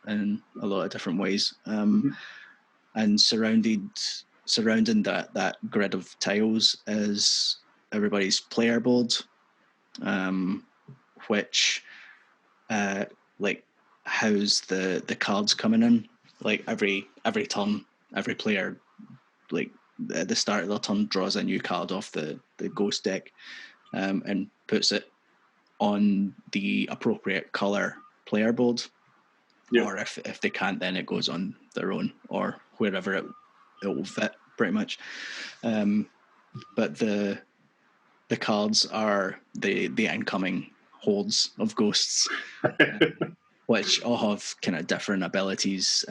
in a lot of different ways. And surrounding that grid of tiles is everybody's player board, which like house the cards coming in. Like every turn, every player, like at the start of their turn, draws a new card off the ghost deck and puts it on the appropriate colour player board. Yep. Or if they can't, then it goes on their own or wherever it will fit, pretty much. But the the cards are the incoming hordes of ghosts, which all have kind of different abilities,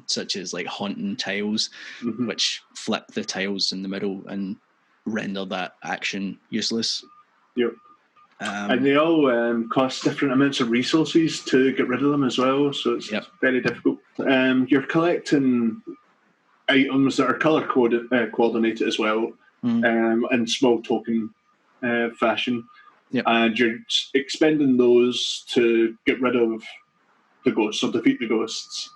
such as like haunting tiles, which flip the tiles in the middle and render that action useless. Yep. And they all cost different amounts of resources to get rid of them as well, so it's very difficult. You're collecting items that are color coordinated as well, in small token fashion, and you're expending those to get rid of the ghosts or defeat the ghosts.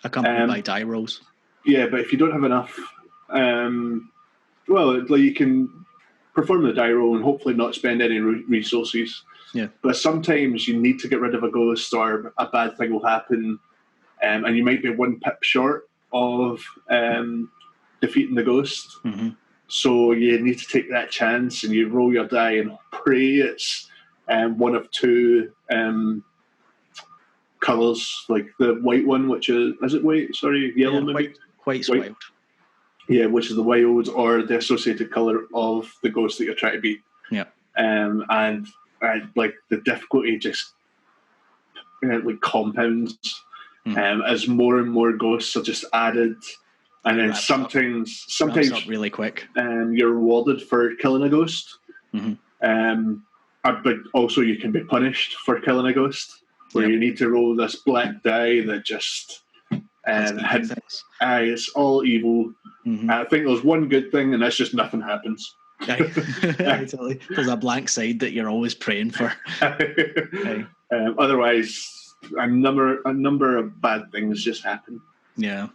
Accompanied by die rolls. Yeah, but if you don't have enough, you can perform the die roll and hopefully not spend any resources. Yeah. But sometimes you need to get rid of a ghost or a bad thing will happen, and you might be one pip short of defeating the ghost. So you need to take that chance and you roll your die and pray it's one of two colours, like the white one, which is it white? Sorry, yellow maybe? White's wild. Yeah, which is the wild or the associated colour of the ghost that you're trying to beat. Yeah. And like the difficulty just like compounds as more and more ghosts are just added. And then sometimes up really quick. You're rewarded for killing a ghost. But also you can be punished for killing a ghost, where you need to roll this black die that just it's all evil. I think there's one good thing, and that's just nothing happens. Totally. There's a blank side that you're always praying for. Otherwise, a number of bad things just happen. Yeah.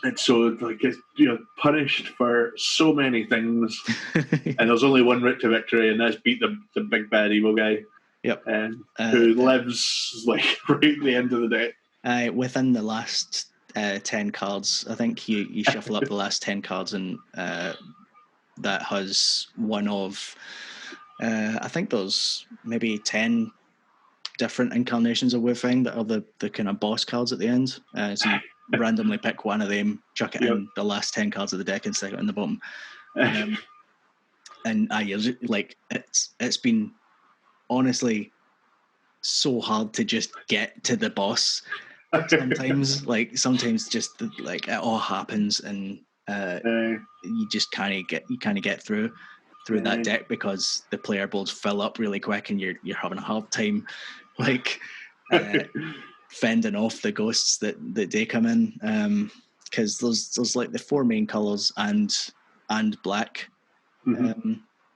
And so, like, you're punished for so many things, and there's only one route to victory, and that's beat the big bad evil guy. Yep. Who lives like right at the end of the day. Within the last 10 cards, I think you shuffle up the last 10 cards, and that has one of I think there's maybe 10 different incarnations of Wu-Fang that are the kind of boss cards at the end. So you randomly pick one of them, chuck it in the last 10 cards of the deck, and stick it in the bottom. And like it's been honestly so hard to just get to the boss. Sometimes just like it all happens, and you just kind of get through that deck because the player boards fill up really quick, and you're having a hard time like fending off the ghosts that they come in, because there's like the four main colors and black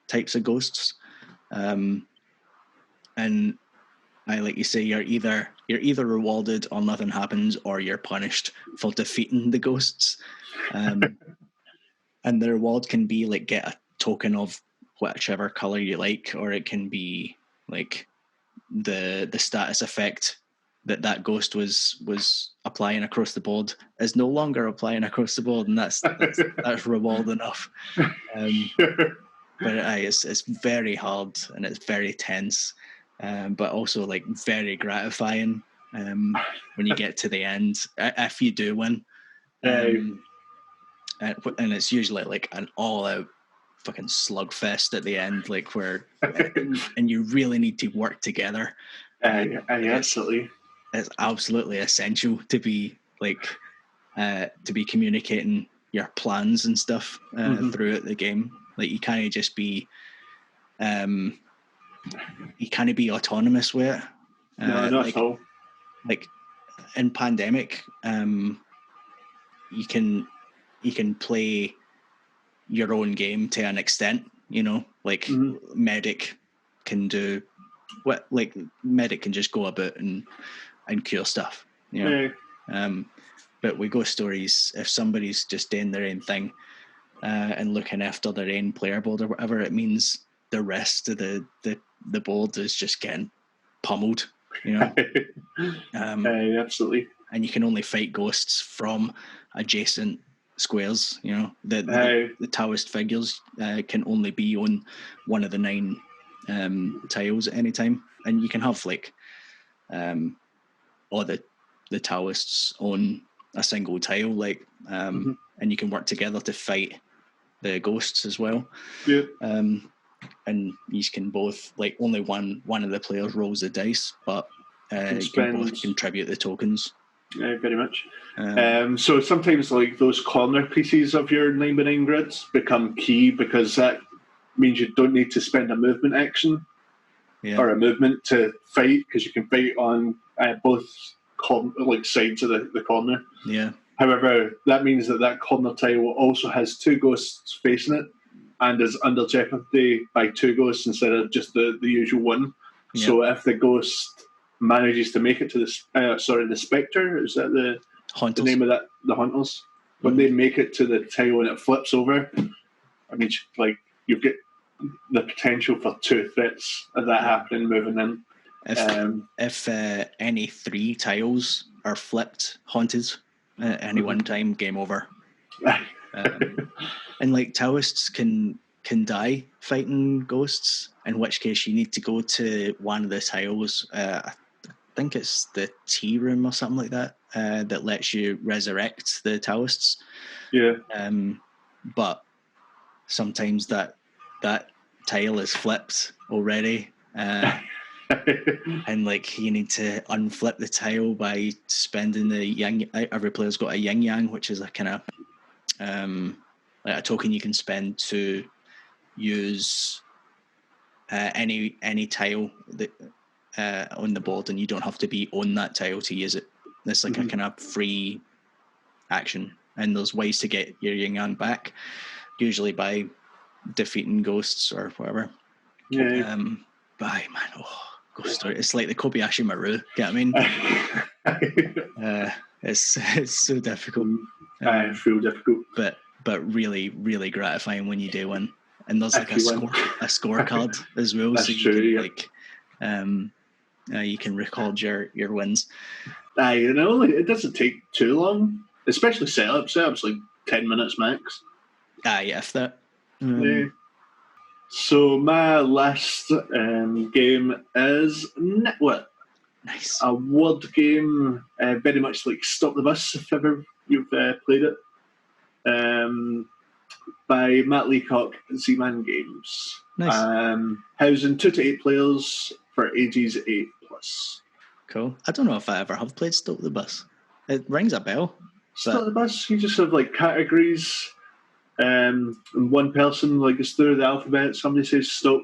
types of ghosts, and like you say, you're either rewarded or nothing happens, or you're punished for defeating the ghosts. And the reward can be like get a token of whichever color you like, or it can be like the status effect that ghost was applying across the board is no longer applying across the board, and that's reward enough. But it's very hard, and it's very tense. But also like very gratifying when you get to the end, if you do win. And it's usually like an all-out fucking slugfest at the end, like where and you really need to work together. Absolutely. It's absolutely essential to be like to be communicating your plans and stuff throughout the game. Like you can't just be autonomous with it. No, not at all. Like in Pandemic, you can play your own game to an extent, like Medic can do what, like Medic can just go about and cure stuff, but with Ghost Stories, if somebody's just doing their own thing and looking after their own player board or whatever, it means the rest of the board is just getting pummeled, absolutely. And you can only fight ghosts from adjacent squares. The Taoist figures can only be on one of the 9 tiles at any time, and you can have like all the Taoists on a single tile, like and you can work together to fight the ghosts as well. Yeah. And you can both, like, only one of the players rolls the dice, but you can both contribute the tokens. Yeah, very much. So sometimes, like, those corner pieces of your 9x9 grids become key, because that means you don't need to spend a movement action or a movement to fight, because you can fight on both sides of the corner. Yeah. However, that means that corner tile also has 2 ghosts facing it, and is under jeopardy by 2 ghosts instead of just the usual one. Yeah. So if the ghost manages to make it to the Spectre, is that the name of that? The Hunters. When they make it to the tile and it flips over, I mean, like, you get the potential for 2 threats of that happening, moving in. If any 3 tiles are flipped, haunted, at any one time, game over. And like, Taoists can die fighting ghosts, in which case you need to go to one of the tiles. I think it's the tea room or something like that, that lets you resurrect the Taoists. Yeah. But sometimes that tile is flipped already. And like, you need to unflip the tile by spending the yin. Every player's got a yin yang, which is a kind of like a token you can spend to use any tile that on the board, and you don't have to be on that tile to use it. It's like a kind of free action, and there's ways to get your yin yang back, usually by defeating ghosts or whatever. Yeah. Ghost story. It's like the Kobayashi Maru. Get what I mean? It's so difficult. I feel difficult, but really, really gratifying when you do win. And there's like a scorecard as well. That's so you true, can you can record your wins. It doesn't take too long, especially setups. Setups like 10 minutes max. If that. Yeah. So my last game is Nitwit. Nice. A word game, very much like Stop the Bus, if ever you've played it. By Matt Leacock, Z-Man Games. Nice. Housing 2 to 8 players for ages 8+. Cool. I don't know if I ever have played Stop the Bus. It rings a bell. Stop the Bus, you just have like categories. And one person is through the alphabet, somebody says stop,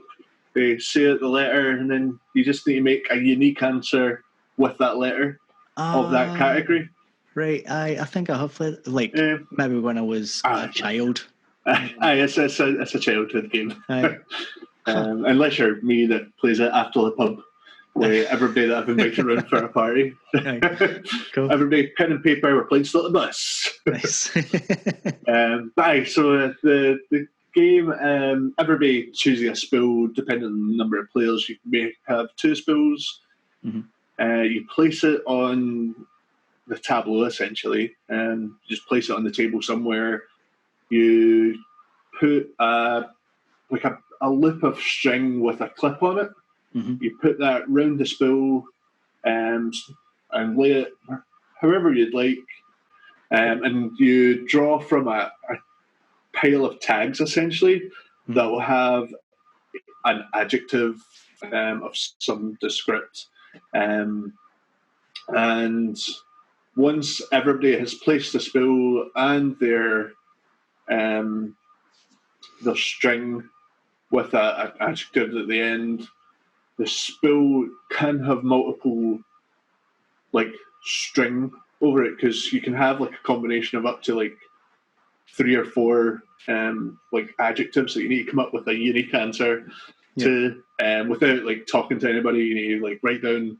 they say out the letter, and then you just need to make a unique answer with that letter of that category. Right, I think I have played, maybe when I was a child. It's a childhood game. Unless you're me that plays it after the pub, where everybody that I've invited around for a party. Cool. Everybody, pen and paper, we're playing Stop the Bus. Nice. So the game, everybody choosing a spill, depending on the number of players. You may have 2 spills. Mm-hmm. You place it on the tableau, essentially, and just place it on the table somewhere. You put a loop of string with a clip on it. Mm-hmm. You put that round the spill and lay it however you'd like. And you draw from a pile of tags, essentially, that will have an adjective of some descript. And once everybody has placed the spill and their string with an adjective at the end, the spill can have multiple string over it, because you can have a combination of up to 3 or 4 adjectives. So you need to come up with a unique answer to, without talking to anybody. You need to write down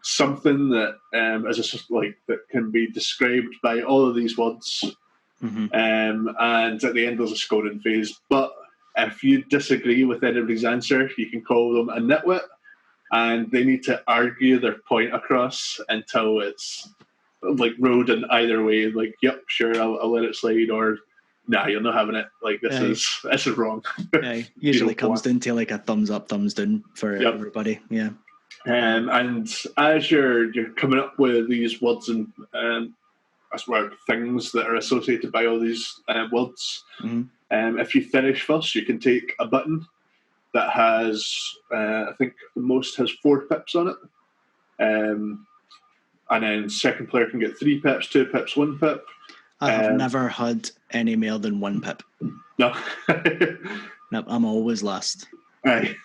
something that that can be described by all of these words. Mm-hmm. And at the end there's a scoring phase. But if you disagree with anybody's answer, you can call them a nitwit, and they need to argue their point across until it's ruled in either way. Yep, sure, I'll let it slide, or nah, you're not having it. This is wrong. Usually comes down to a thumbs up, thumbs down for everybody. Yeah. And as you're coming up with these words and things that are associated by all these words, mm-hmm. If you finish first, you can take a button that has, I think the most has 4 pips on it. And then second player can get 3 pips, 2 pips, 1 pip. I have never had any more than 1 pip. No. No, I'm always last. Right.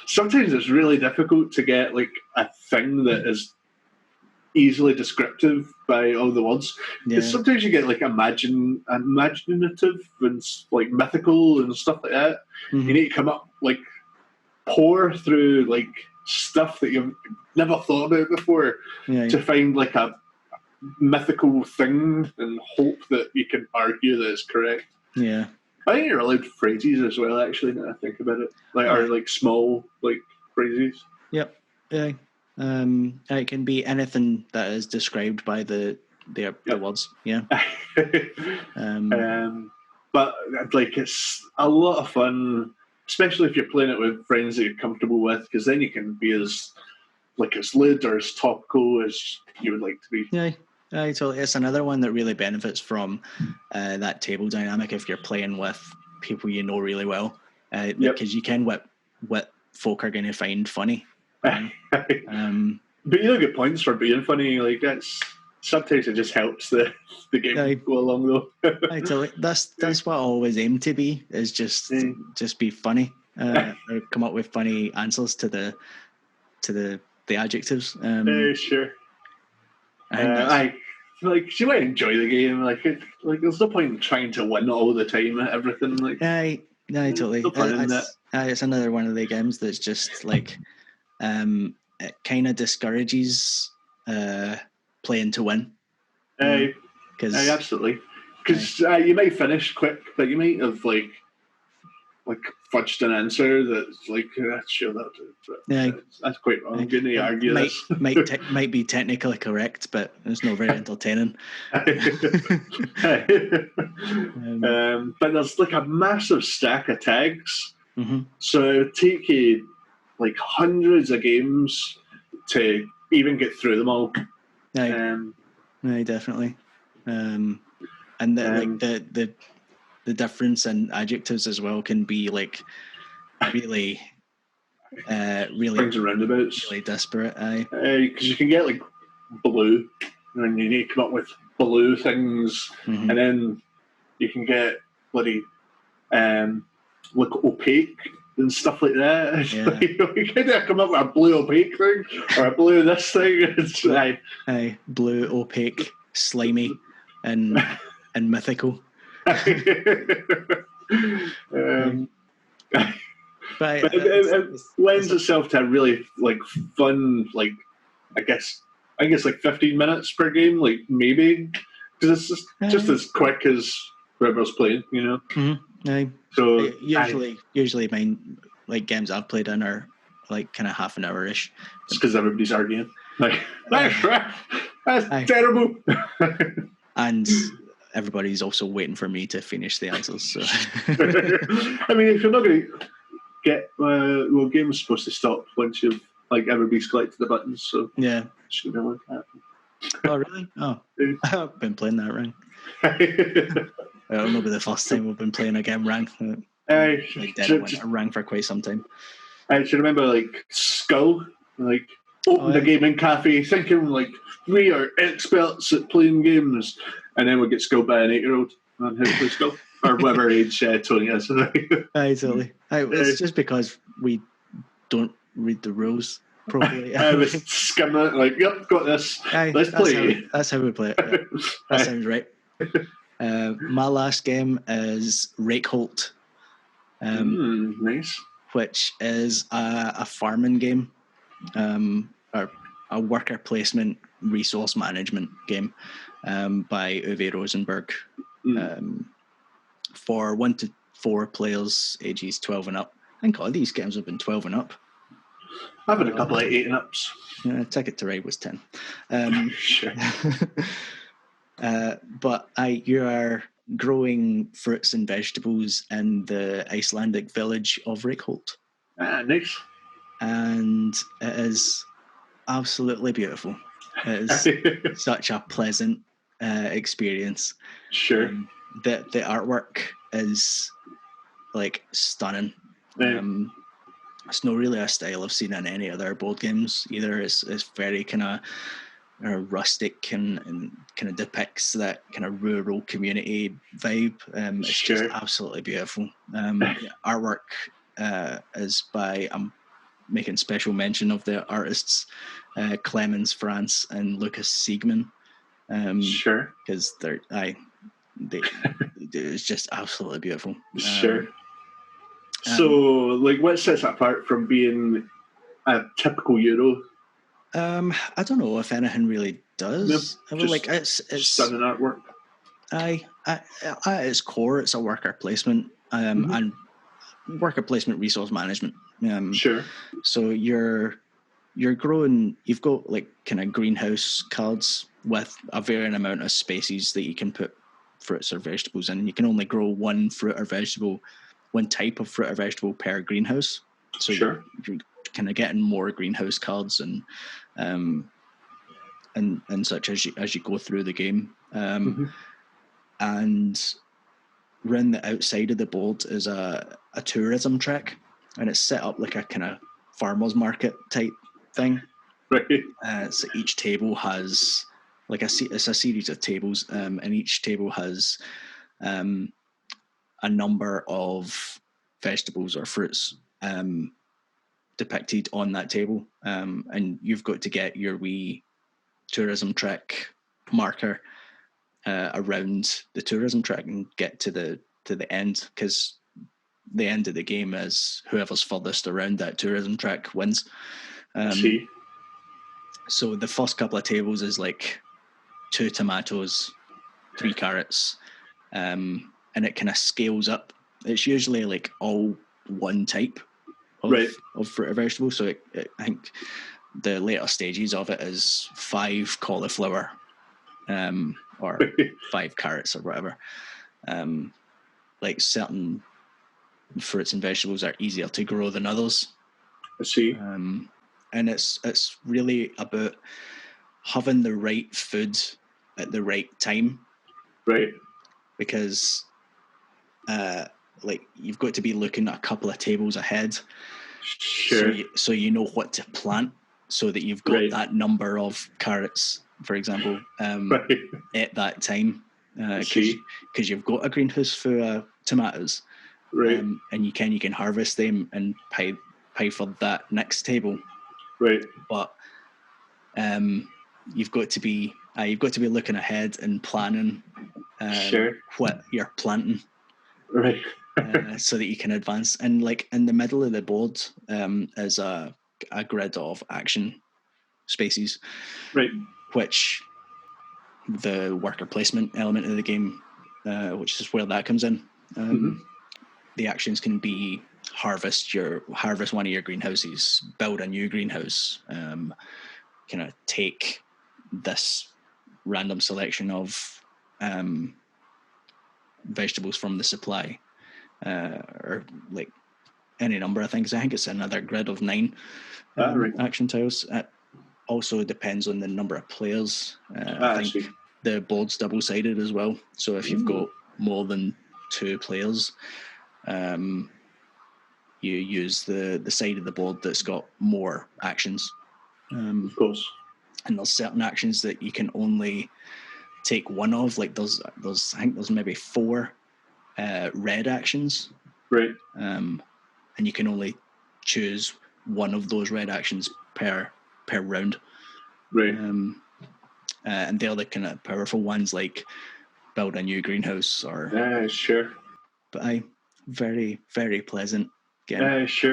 Sometimes it's really difficult to get like a thing that is easily descriptive by all the words. Because sometimes you get like imaginative and like mythical and stuff like that. Mm-hmm. You need to come up, like, pour through like stuff that you've never thought about before to find like a mythical thing and hope that you can argue that it's correct. Yeah. I think you're allowed phrases as well, actually, now I think about it. Like, or like small like phrases. Yep. Yeah. It can be anything that is described by the words. Yeah. But like, it's a lot of fun, especially if you're playing it with friends that you're comfortable with, because then you can be as lewd or as topical as you would like to be. Yeah. So it's another one that really benefits from that table dynamic if you're playing with people you know really well, because you can what folk are going to find funny. But you don't get points for being funny. Like, that's sometimes it just helps the game go along though. Totally. That's what I always aim to be, is just be funny. Or come up with funny answers to the adjectives. Sure. I like, you might enjoy the game. Like there's no point in trying to win all the time at everything. Like, totally. It's another one of the games that's just like, it kind of discourages playing to win. Absolutely. Because you might finish quick, but you might have like fudged an answer that's like, sure, that'll do. That's quite wrong. I'm going to argue this. Might be technically correct, but it's not very entertaining. But there's like a massive stack of tags. Mm-hmm. So it would take you like hundreds of games to even get through them all. Definitely. And the difference in adjectives as well can be like really swings and roundabouts, really disparate. Because you can get like blue, and you need to come up with blue things, and then you can get bloody like opaque and stuff like that. Yeah. You can come up with a blue opaque thing or a blue this thing. It's blue, opaque, slimy, and mythical. But it lends itself to a really like fun, like I guess like 15 minutes per game, like maybe, because it's just as quick as whoever's playing, you know. Mm-hmm. So usually mine, like, games I've played in are like kind of half an hour-ish. It's because everybody's arguing. Like, that's terrible. And everybody's also waiting for me to finish the answers. So. I mean, if you're not going to get, game's supposed to stop once you've everybody's collected the buttons. So yeah, should be like that. Oh really? Oh, I've been playing that rank. It'll be the first time we've been playing a game rank. I went rank for quite some time. I should remember Skull, open the gaming cafe, thinking we are experts at playing games, and then we get skulled by an 8-year-old on how to play Skull, or whatever age Tony is. Totally. It's just because we don't read the rules properly. I was skimming it, yep, got this. Let's play. That's how we play it. Yeah. That sounds right. My last game is Rakeholt. Nice. Which is a farming game, or a worker placement resource management game by Uwe Rosenberg, for 1 to 4 players ages 12 and up. I think all these games have been 12 and up. I've had a couple of 8 and ups. Ticket to Ride was 10. Sure. But you are growing fruits and vegetables in the Icelandic village of Rakeholt. Nice. And it is absolutely beautiful. It is such a pleasant experience. Sure. The artwork is like stunning. Yeah. It's not really a style I've seen in any other board games either. It's very kind of rustic and kind of depicts that kind of rural community vibe. It's just absolutely beautiful. Artwork is by, I'm making special mention of the artists Clemens France and Lucas Siegman. Because it's just absolutely beautiful. So, like, what sets it apart from being a typical Euro? I don't know if anything really does. It's stunning artwork. At its core, it's a worker placement and worker placement resource management. So you're growing. You've got like kind of greenhouse cards with a varying amount of spaces that you can put fruits or vegetables in. You can only grow one fruit or vegetable, one type of fruit or vegetable per greenhouse. So you're kind of getting more greenhouse cards and such as you go through the game. And around the outside of the board is a tourism track, and it's set up like a kind of farmers market type thing. Right. So each table has it's a series of tables, and each table has a number of vegetables or fruits depicted on that table, and you've got to get your wee tourism track marker around the tourism track and get to the end, because the end of the game is whoever's furthest around that tourism track wins. So the first couple of tables is like 2 tomatoes, 3 carrots, and it kind of scales up. It's usually like all one type of fruit or vegetable. So I think the later stages of it is 5 cauliflower, or 5 carrots or whatever. Like certain fruits and vegetables are easier to grow than others. I see. And it's really about having the right food at the right time. Right. Because like you've got to be looking at a couple of tables ahead. So you know what to plant, so that you've got that number of carrots, for example, at that time. Because you've got a greenhouse full of tomatoes, and you can harvest them and pay for that next table. Right. But you've got to be looking ahead and planning what you're planting. Right. So that you can advance. And like in the middle of the board is a grid of action spaces. Right. Which the worker placement element of the game, which is where that comes in. The actions can be harvest one of your greenhouses, build a new greenhouse, kind of take this random selection of vegetables from the supply, or like any number of things. I think it's another grid of 9 action tiles. It also depends on the number of players. I think the board's double-sided as well. So if you've got more than 2 players, you use the side of the board that's got more actions. Of course. And there's certain actions that you can only take one of. Like there's I think there's maybe 4 red actions. Right. And you can only choose one of those red actions per round. Right. And they're the kind of powerful ones, like build a new greenhouse or. But very, very pleasant game. Nice.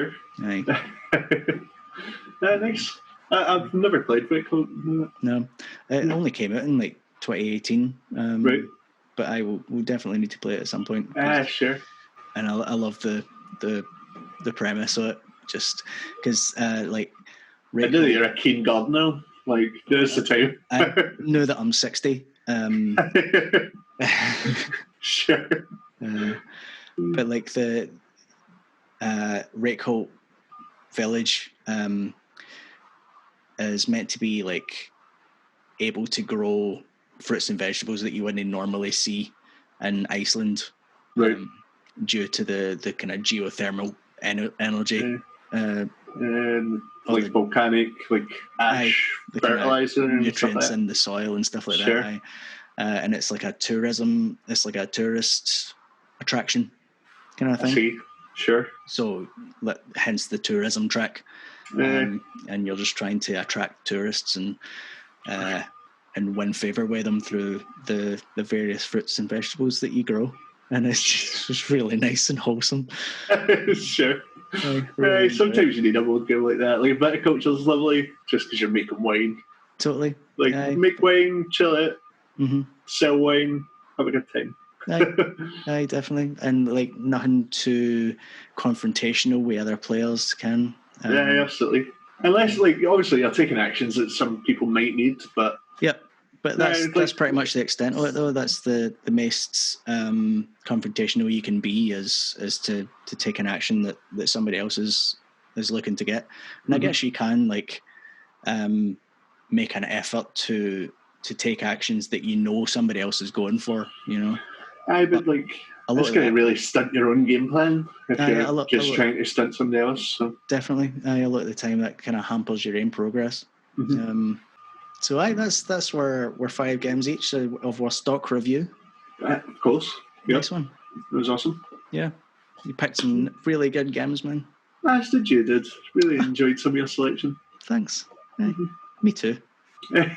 I've never played Breakcoat. No, it only came out in like 2018. Right. But I will definitely need to play it at some point. Sure. And I love the premise of it, just because like. I know that you're a keen gardener. Like, there's the time. I know that I'm 60. Sure. But like the Rakeholt village is meant to be like able to grow fruits and vegetables that you wouldn't normally see in Iceland. Right. due to the kind of geothermal energy. Like volcanic, like ash, fertilizer, and nutrients stuff like in the soil and stuff like that. And it's like a tourist attraction kind of thing. I see. Sure. So, hence the tourism track. And you're just trying to attract tourists and win favour with them through the various fruits and vegetables that you grow. And it's just really nice and wholesome. Sure. Really sometimes you need a board game like that. Like viticulture's lovely, just because you're making wine. Totally. Like make wine, chill it, sell wine, have a good time. Aye, definitely. And like nothing too confrontational with other players can. Yeah, absolutely. Unless, like, obviously you're taking actions that some people might need, but... Yep. But that's pretty much the extent of it, though. That's the most confrontational you can be is to take an action that somebody else is looking to get. And I guess you can, like, make an effort to take actions that you know somebody else is going for, you know? Aye, but like... It's going to really stunt your own game plan if you're just trying to stunt somebody else. So. Definitely. A lot of the time that kind of hampers your own progress. So that's where we're 5 games each of our stock review. Of course. Nice one. It was awesome. Yeah. You picked some really good games, man. As did you, did. Really enjoyed some of your selection. Thanks. Me too. I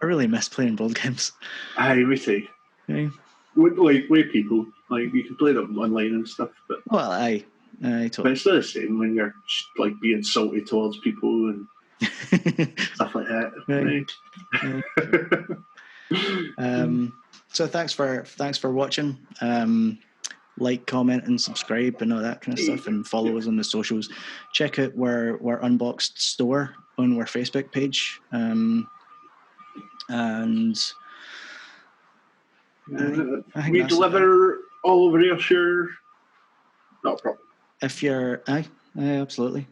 really miss playing board games. Aye, me too. Aye. With people, like you can play them online and stuff, but aye, totally. But it's not the same when you're like being salty towards people and stuff like that. Right. So thanks for watching. Like, comment, and subscribe, and all that kind of stuff, and follow us on the socials. Check out our Unboxed store on our Facebook page, and. We deliver all over Ayrshire. Not a problem. If you're, absolutely.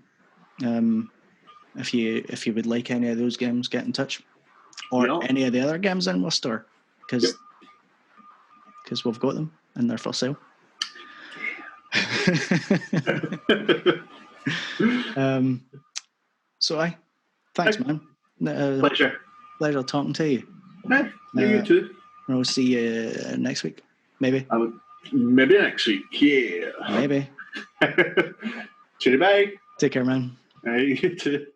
If you would like any of those games, get in touch, or any of the other games in our store, because we've got them and they're for sale. So thanks, man. Pleasure talking to you. You too. We'll see you next week. Maybe. Maybe next week. Yeah. Maybe. Bye. Take care, man. You too.